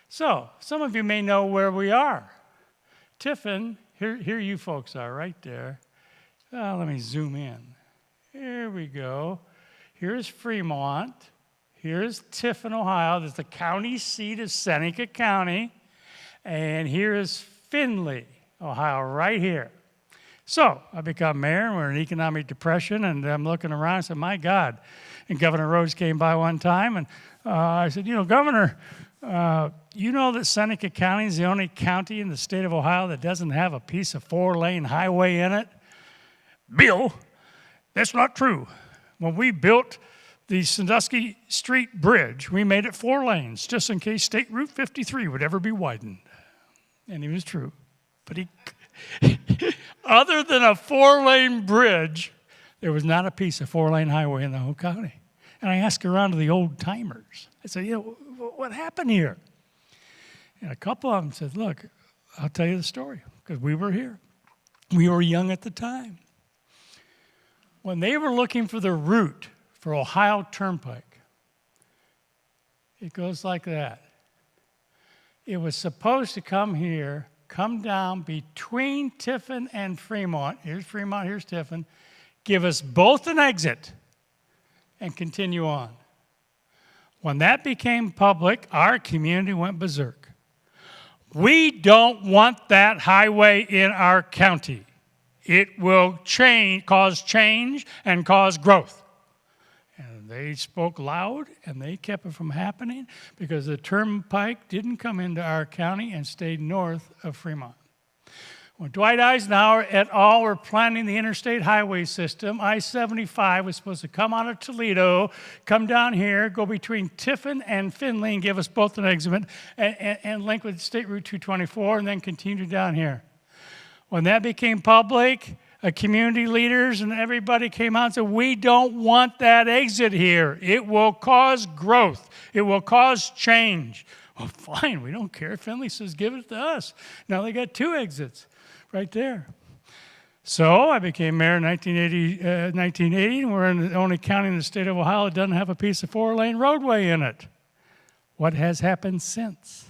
S2: So, some of you may know where we are. Tiffin, here you folks are, right there. Let me zoom in. Here we go. Here's Fremont. Here's Tiffin, Ohio. There's the county seat of Seneca County. And here is Findlay, Ohio, right here. So I become mayor, and we're in economic depression, and I'm looking around and said, my God. And Governor Rhodes came by one time, and I said, Governor, you know that Seneca County is the only county in the state of Ohio that doesn't have a piece of 4-lane highway in it? Bill, that's not true. When we built the Sandusky Street Bridge, we made it 4 lanes, just in case State Route 53 would ever be widened. And he was true. But other than a 4-lane bridge, there was not a piece of 4-lane highway in the whole county. And I asked around to the old timers. I said, what happened here? And a couple of them said, look, I'll tell you the story, because we were here. We were young at the time. When they were looking for the route for Ohio Turnpike, it goes like that. It was supposed to come here, come down between Tiffin and Fremont. Here's Fremont, here's Tiffin. Give us both an exit and continue on. When that became public, our community went berserk. We don't want that highway in our county. It will cause change and cause growth. And they spoke loud, and they kept it from happening because the turnpike didn't come into our county and stayed north of Fremont. When Dwight Eisenhower et al. Were planning the interstate highway system, I-75 was supposed to come out of Toledo, come down here, go between Tiffin and Findlay, and give us both an exit, and link with State Route 224, and then continue down here. When that became public, community leaders and everybody came out and said, we don't want that exit here. It will cause growth. It will cause change. Well, fine, we don't care. Findlay says, give it to us. Now they got 2 exits right there. So I became mayor in 1980, and we're in the only county in the state of Ohio that doesn't have a piece of 4-lane roadway in it. What has happened since?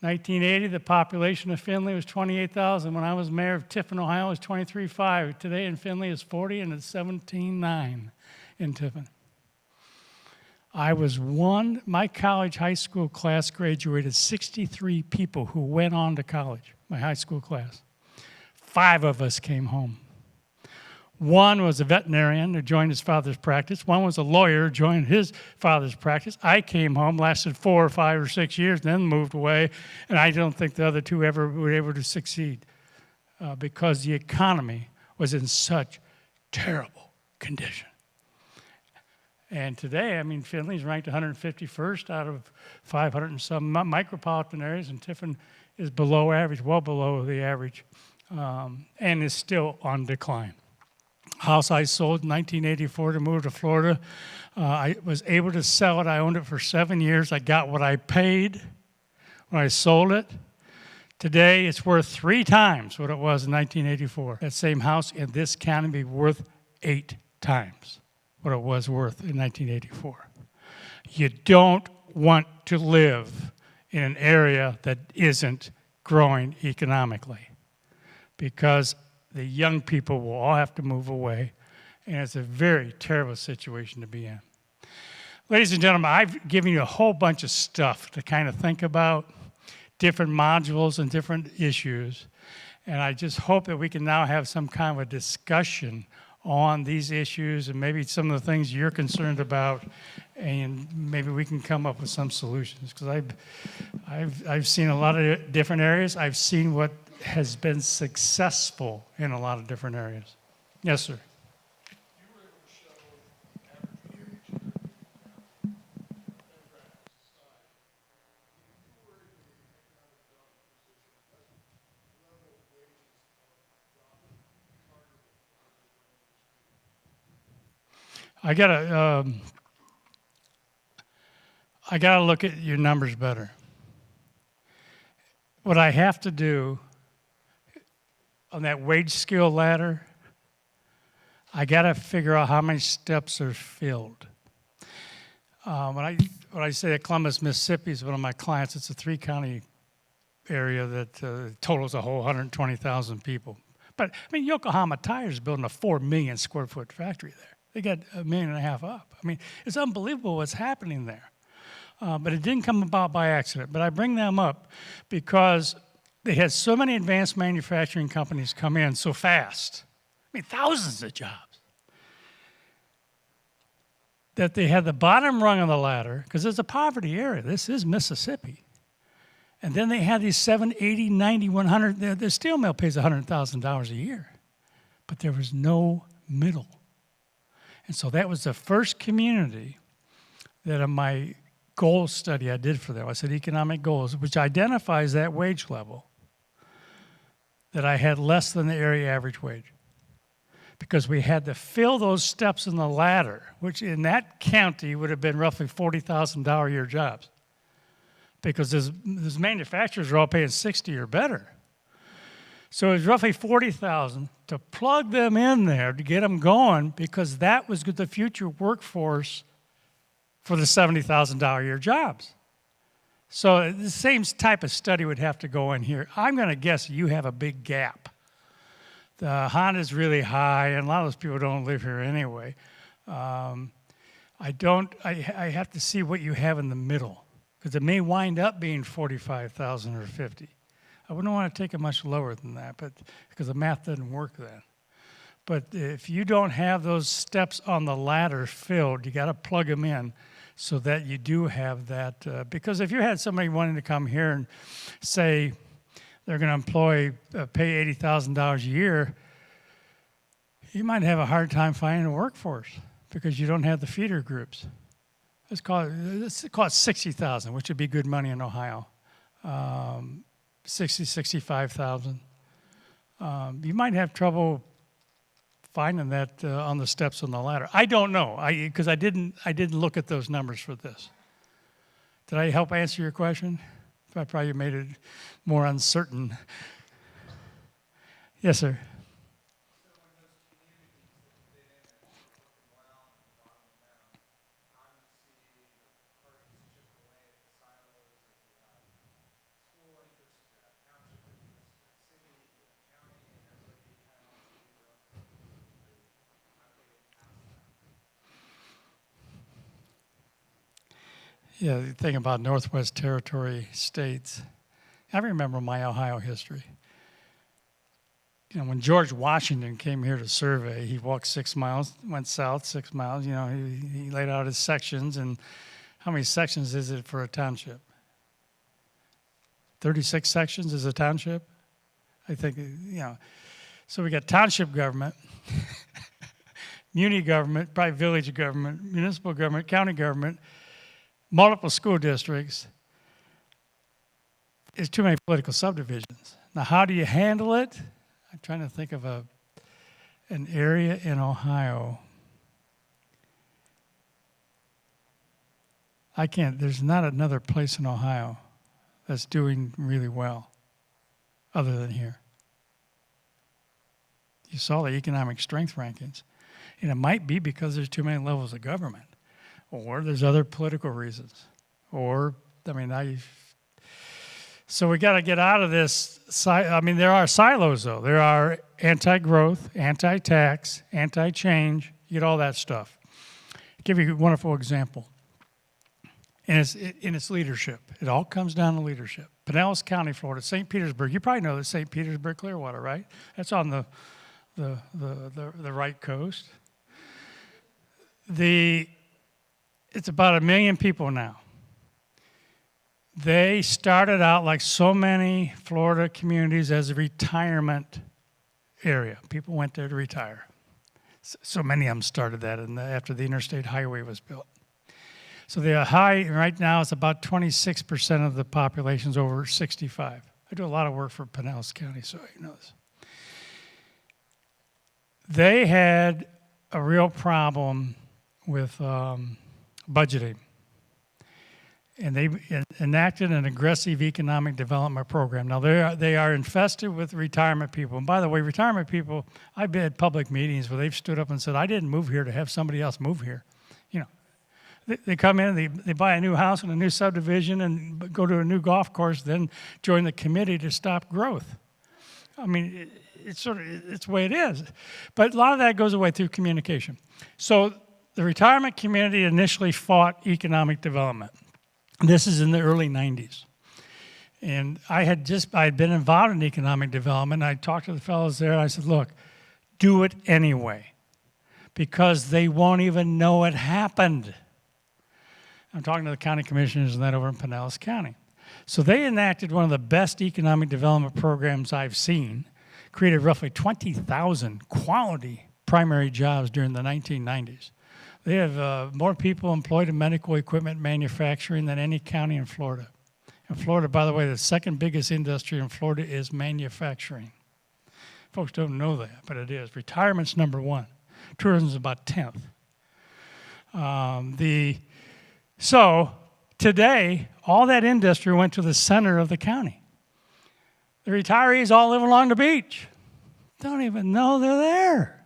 S2: 1980, the population of Findlay was 28,000. When I was mayor of Tiffin, Ohio, it was 23,500. Today in Findlay it's 40, and it's 17,900 in Tiffin. My college high school class graduated 63 people who went on to college, my high school class. 5 of us came home. 1 was a veterinarian who joined his father's practice. 1 was a lawyer, joined his father's practice. I came home, lasted 4 or 5 or 6 years, then moved away, and I don't think the other 2 ever were able to succeed because the economy was in such terrible condition. And today, Findlay's ranked 151st out of 500 and some micropolitan areas, and Tiffin is below average, well below the average, and is still on decline. House I sold in 1984 to move to Florida. I was able to sell it. I owned it for 7 years. I got what I paid when I sold it. Today, it's worth 3 times what it was in 1984. That same house in this county would be worth 8 times what it was worth in 1984. You don't want to live in an area that isn't growing economically because the young people will all have to move away, and it's a very terrible situation to be in. Ladies and gentlemen, I've given you a whole bunch of stuff to kind of think about, different modules and different issues, and I just hope that we can now have some kind of a discussion on these issues and maybe some of the things you're concerned about, and maybe we can come up with some solutions. Because I've seen a lot of different areas. I've seen what has been successful in a lot of different areas. Yes, sir. I gotta look at your numbers better. What I have to do on that wage scale ladder, I gotta figure out how many steps are filled. When I say that Columbus, Mississippi is one of my clients, it's a 3-county area that totals a whole 120,000 people. But I mean, Yokohama Tire is building a 4 million square foot factory there. They got 1.5 million up. I mean, it's unbelievable what's happening there. But it didn't come about by accident. But I bring them up because they had so many advanced manufacturing companies come in so fast. I mean, thousands of jobs. That they had the bottom rung of the ladder, because it's a poverty area. This is Mississippi. And then they had these 7, 80, 90, 100. The steel mill pays $100,000 a year. But there was no middle. And so that was the first community that in my goal study I did for them, I said economic goals, which identifies that wage level, that I had less than the area average wage. Because we had to fill those steps in the ladder, which in that county would have been roughly $40,000 a year jobs. Because those manufacturers are all paying 60 or better. So it was roughly 40,000 to plug them in there to get them going, because that was the future workforce for the $70,000 a year jobs. So the same type of study would have to go in here. I'm going to guess you have a big gap. The Honda's really high, and a lot of those people don't live here anyway. I have to see what you have in the middle, because it may wind up being 45,000 or 50. I wouldn't want to take it much lower than that, but because the math doesn't work then. But if you don't have those steps on the ladder filled, you got to plug them in so that you do have that. Because if you had somebody wanting to come here and say they're going to pay $80,000 a year, you might have a hard time finding a workforce because you don't have the feeder groups. Let's call it 60,000, which would be good money in Ohio. 65,000. You might have trouble finding that on the steps on the ladder. I don't know, because I didn't look at those numbers for this. Did I help answer your question? I probably made it more uncertain. Yes, sir. Yeah, the thing about Northwest Territory states, I remember my Ohio history. You know, when George Washington came here to survey, he walked 6 miles, went south 6 miles. You know, he laid out his sections, and how many sections is it for a township? 36 sections is a township? I think, you know. So we got township government, muni government, probably village government, municipal government, county government, multiple school districts. There's too many political subdivisions. Now, how do you handle it? I'm trying to think of an area in Ohio. There's not another place in Ohio that's doing really well other than here. You saw the economic strength rankings. And it might be because there's too many levels of government. Or there's other political reasons. Or, so we got to get out of this. There are silos, though. There are anti-growth, anti-tax, anti-change. You get all that stuff. I'll give you a wonderful example. And it's leadership. It all comes down to leadership. Pinellas County, Florida, St. Petersburg. You probably know the St. Petersburg Clearwater, right? That's on the right coast. It's about 1 million people now. They started out like so many Florida communities as a retirement area. People went there to retire. So many of them started that after the interstate highway was built. So the high right now is about 26% of the population is over 65. I do a lot of work for Pinellas County, so you know this. They had a real problem with budgeting. And they enacted an aggressive economic development program. Now, they are infested with retirement people. And by the way, retirement people, I've been at public meetings where they've stood up and said, I didn't move here to have somebody else move here. You know, they come in, they buy a new house and a new subdivision and go to a new golf course, then join the committee to stop growth. I mean, it's the way it is. But a lot of that goes away through communication. So the retirement community initially fought economic development. This is in the early 90s. And I had been involved in economic development. I talked to the fellows there, and I said, look, do it anyway, because they won't even know it happened. I'm talking to the county commissioners and that over in Pinellas County. So they enacted one of the best economic development programs I've seen, created roughly 20,000 quality primary jobs during the 1990s. They have more people employed in medical equipment manufacturing than any county in Florida. In Florida, by the way, the second biggest industry in Florida is manufacturing. Folks don't know that, but it is. Retirement's number one. Tourism's about 10th. So today, all that industry went to the center of the county. The retirees all live along the beach. Don't even know they're there,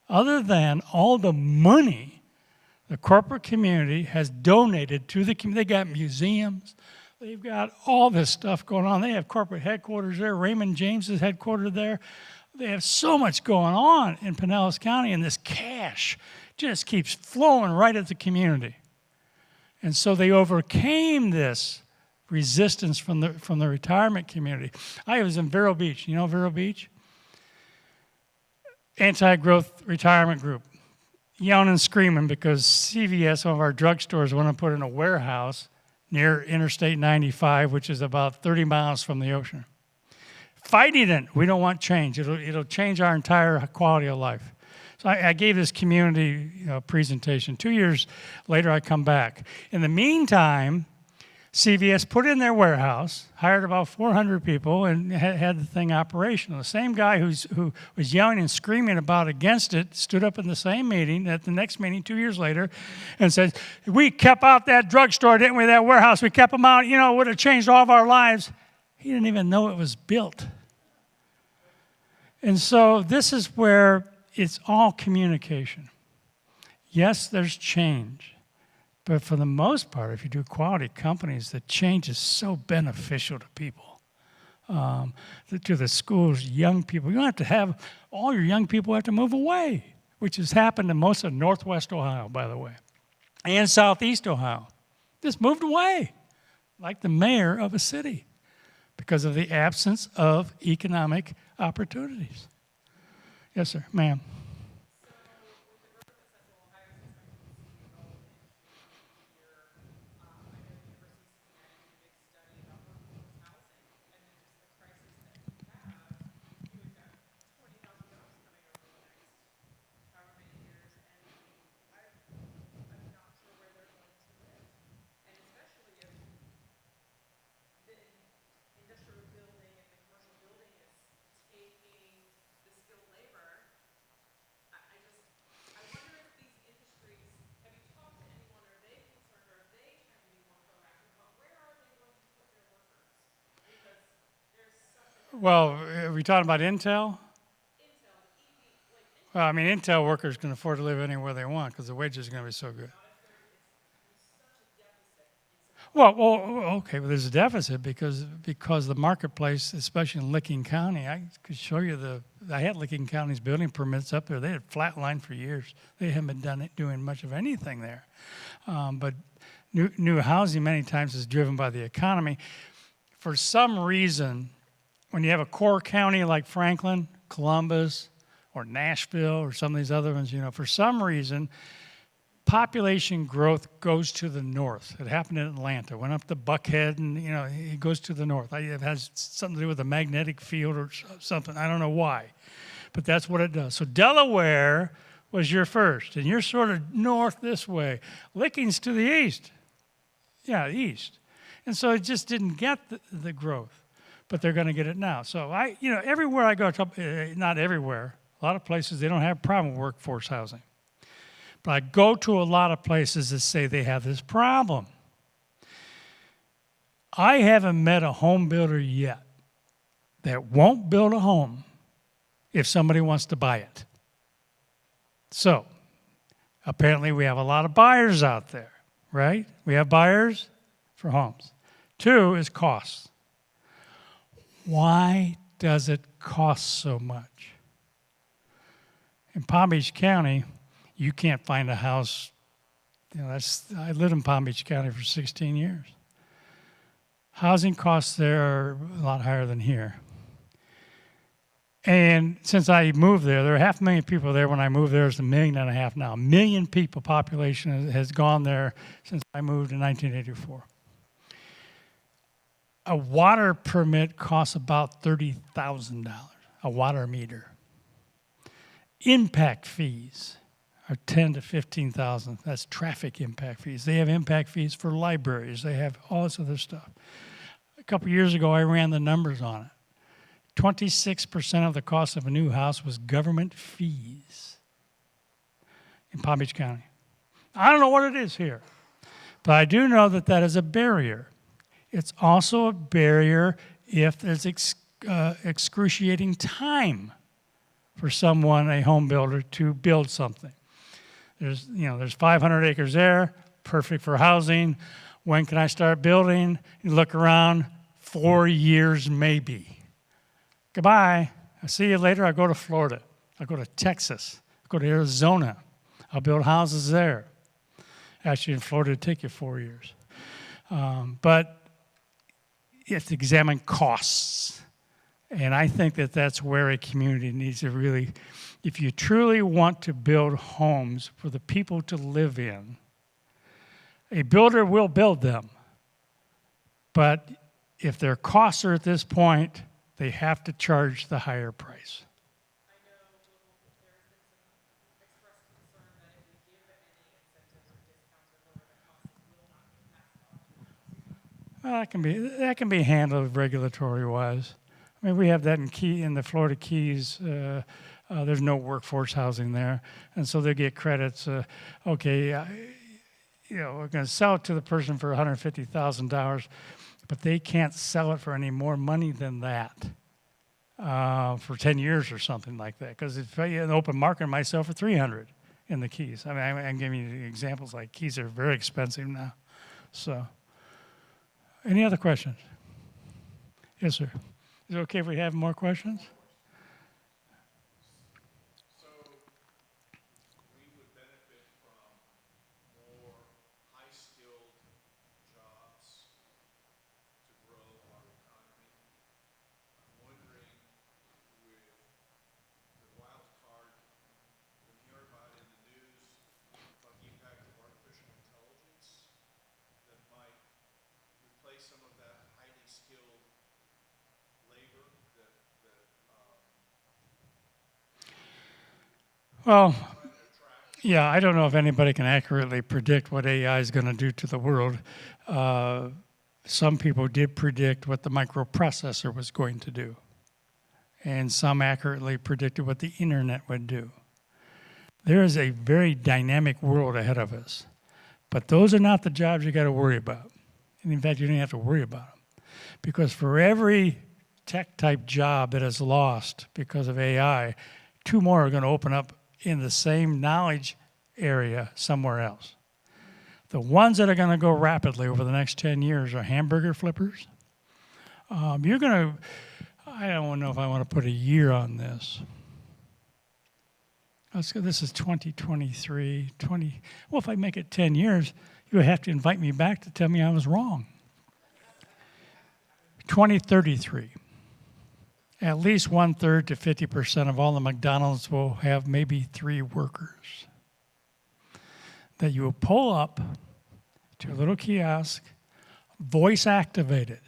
S2: other than all the money the corporate community has donated to the community. They got museums. They've got all this stuff going on. They have corporate headquarters there. Raymond James is headquartered there. They have so much going on in Pinellas County, and this cash just keeps flowing right at the community. And so they overcame this resistance from the retirement community. I was in Vero Beach. You know Vero Beach? Anti-growth retirement group. Yelling and screaming because CVS, one of our drugstores, want to put in a warehouse near Interstate 95, which is about 30 miles from the ocean. Fighting it. We don't want change. It'll change our entire quality of life. So I gave this community presentation. 2 years later, I come back. In the meantime, CVS put in their warehouse, hired about 400 people, and had the thing operational. The same guy who was yelling and screaming about against it stood up in the same meeting, at the next meeting 2 years later, and said, we kept out that drugstore, didn't we, that warehouse? We kept them out. It would have changed all of our lives. He didn't even know it was built. And so this is where it's all communication. Yes, there's change. But for the most part, if you do quality companies, the change is so beneficial to people, to the schools, young people. You don't have to have all your young people have to move away, which has happened in most of Northwest Ohio, by the way, and Southeast Ohio. Just moved away, like the mayor of a city, because of the absence of economic opportunities. Yes, sir, ma'am. Well, are we talking about Intel? Well, I mean, Intel workers can afford to live anywhere they want because the wages are going to be so good. Well, okay, but there's a deficit because the marketplace, especially in Licking County, I could show you I had Licking County's building permits up there. They had flatlined for years. They haven't been doing much of anything there. But new housing many times is driven by the economy. For some reason, when you have a core county like Franklin, Columbus, or Nashville or some of these other ones, for some reason, population growth goes to the north. It happened in Atlanta. Went up to Buckhead, and it goes to the north. It has something to do with the magnetic field or something. I don't know why, but that's what it does. So Delaware was your first, and you're sort of north this way. Licking's to the east. Yeah, east. And so it just didn't get the growth, but they're going to get it now. So everywhere I go, not everywhere, a lot of places they don't have a problem with workforce housing. But I go to a lot of places that say they have this problem. I haven't met a home builder yet that won't build a home if somebody wants to buy it. So, apparently we have a lot of buyers out there, right? We have buyers for homes. 2 is costs. Why does it cost so much? In Palm Beach County, you can't find a house. I lived in Palm Beach County for 16 years. Housing costs there are a lot higher than here. And since I moved there are 500,000 people there. When I moved there, there's 1.5 million now. 1 million people population has gone there since I moved in 1984. A water permit costs about $30,000, a water meter. Impact fees are $10,000 to $15,000. That's traffic impact fees. They have impact fees for libraries. They have all this other stuff. A couple years ago, I ran the numbers on it. 26% of the cost of a new house was government fees in Palm Beach County. I don't know what it is here, but I do know that that is a barrier. It's also a barrier if there's excruciating time for someone, a home builder, to build something. There's 500 acres there, perfect for housing. When can I start building? You look around, 4 years maybe. Goodbye. I'll see you later. I'll go to Florida. I'll go to Texas. I'll go to Arizona. I'll build houses there. Actually, in Florida, it'd take you 4 years. But you have to examine costs. And I think that that's where a community needs to really, if you truly want to build homes for the people to live in, a builder will build them. But if their costs are at this point, they have to charge the higher price.
S3: I know there has been some expressed concern that if we give any incentives or discounts or lower the costs, it will not be passed on to the consumer.
S2: Well, that can be handled regulatory-wise. I mean, we have that in the Florida Keys. There's no workforce housing there, and so they get credits. We're going to sell it to the person for $150,000, but they can't sell it for any more money than that for 10 years or something like that. Because if I in the open market, might sell for $300 in the Keys. I mean, I'm giving you examples like Keys are very expensive now. So, any other questions? Yes, sir. Is it okay if we have more questions?
S4: So we would benefit from more high-skilled jobs to grow our economy. I'm wondering, with the wild card, when you hear about in the news about the impact of artificial intelligence that might replace some of that highly skilled labor
S2: Well, yeah, I don't know if anybody can accurately predict what AI is going to do to the world. Some people did predict what the microprocessor was going to do, and some accurately predicted what the internet would do. There is a very dynamic world ahead of us, but those are not the jobs you got to worry about. And in fact, you don't have to worry about them, because for every tech-type job that is lost because of AI, 2 more are going to open up in the same knowledge area somewhere else. The ones that are going to go rapidly over the next 10 years are hamburger flippers. I don't know if I want to put a year on this. This is 2023, well, if I make it 10 years, you have to invite me back to tell me I was wrong. 2033. at least 1/3 to 50% of all the McDonald's will have maybe 3 workers that you will pull up to a little kiosk, voice activated.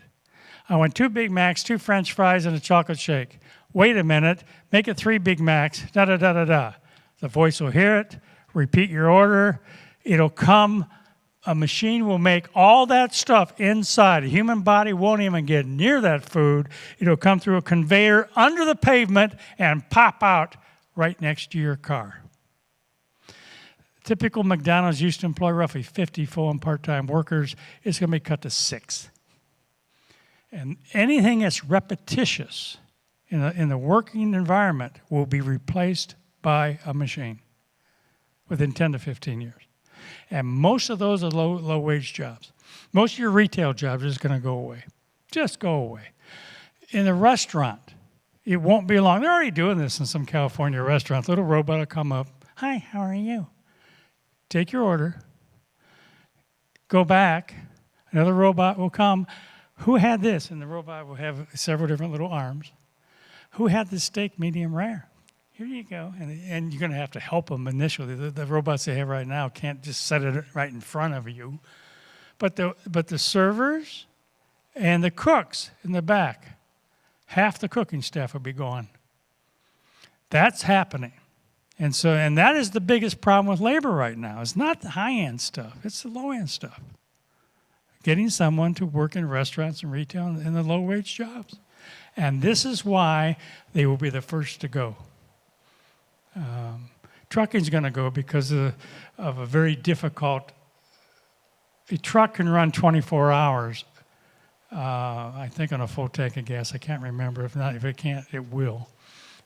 S2: I want 2 Big Macs, 2 French fries, and a chocolate shake. Wait a minute, make it 3 Big Macs, da-da-da-da-da. The voice will hear it, repeat your order. It'll come, a machine will make all that stuff inside. A human body won't even get near that food. It'll come through a conveyor under the pavement and pop out right next to your car. Typical McDonald's used to employ roughly 50 full and part-time workers. It's going to be cut to 6. And anything that's repetitious in the working environment will be replaced by a machine within 10 to 15 years. And most of those are low-wage jobs. Most of your retail jobs are just going to go away. Just go away. In a restaurant, it won't be long. They're already doing this in some California restaurants. Little robot will come up. Hi, how are you? Take your order. Go back. Another robot will come. Who had this? And the robot will have several different little arms. Who had the steak medium rare? Here you go. And you're going to have to help them initially. The robots they have right now can't just set it right in front of you. But the servers and the cooks in the back, half the cooking staff will be gone. That's happening. And that is the biggest problem with labor right now. It's not the high-end stuff. It's the low-end stuff. Getting someone to work in restaurants and retail and the low-wage jobs. And this is why they will be the first to go. Trucking's going to go because of a very difficult. A truck can run 24 hours, I think, on a full tank of gas. I can't remember. If it can't, it will.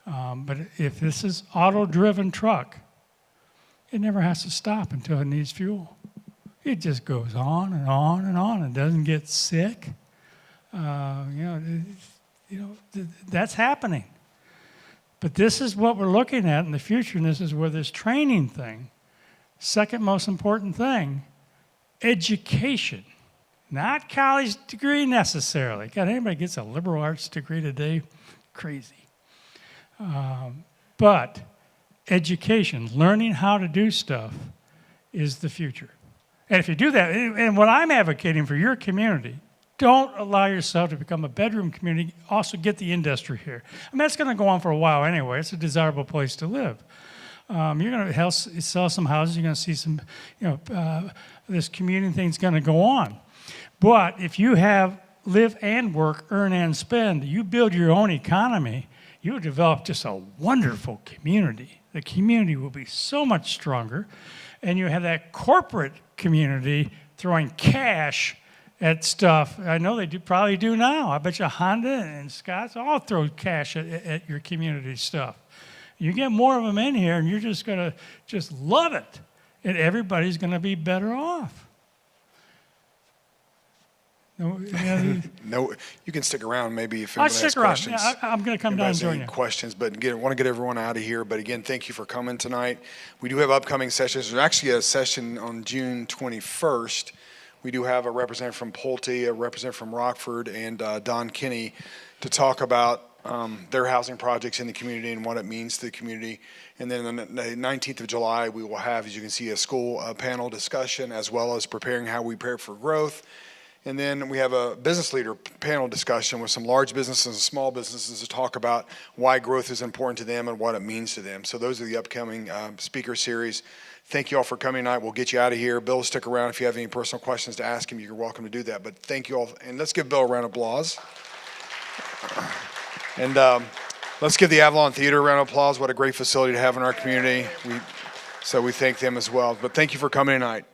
S2: But if this is auto-driven truck, it never has to stop until it needs fuel. It just goes on and on and on. It doesn't get sick. That's happening. But this is what we're looking at in the future, and this is where this training thing, second most important thing, education, not college degree necessarily. God, anybody gets a liberal arts degree today? Crazy. But education, learning how to do stuff, is the future. And if you do that, and what I'm advocating for your community, don't allow yourself to become a bedroom community. Also get the industry here. I mean, that's going to go on for a while anyway. It's a desirable place to live. You're going to sell some houses. You're going to see some, this community thing's going to go on. But if you have live and work, earn and spend, you build your own economy, you will develop just a wonderful community. The community will be so much stronger. And you have that corporate community throwing cash at stuff. I know they probably do now. I bet you Honda and Scott's all throw cash at your community stuff. You get more of them in here, and you're just going to just love it, and everybody's going to be better off.
S1: No, you can stick around maybe if anyone has questions.
S2: Yeah, I'm going to come down and join you.
S1: Questions, but want to get everyone out of here. But again, thank you for coming tonight. We do have upcoming sessions. There's actually a session on June 21st. We do have a representative from Pulte, a representative from Rockford, and Don Kinney to talk about their housing projects in the community and what it means to the community. And then on the 19th of July, we will have, as you can see, a school panel discussion, as well as preparing how we prepare for growth. And then we have a business leader panel discussion with some large businesses and small businesses to talk about why growth is important to them and what it means to them. So those are the upcoming speaker series. Thank you all for coming tonight. We'll get you out of here. Bill will stick around. If you have any personal questions to ask him, you're welcome to do that. But thank you all. And let's give Bill a round of applause. And let's give the Avalon Theater a round of applause. What a great facility to have in our community. So we thank them as well. But thank you for coming tonight.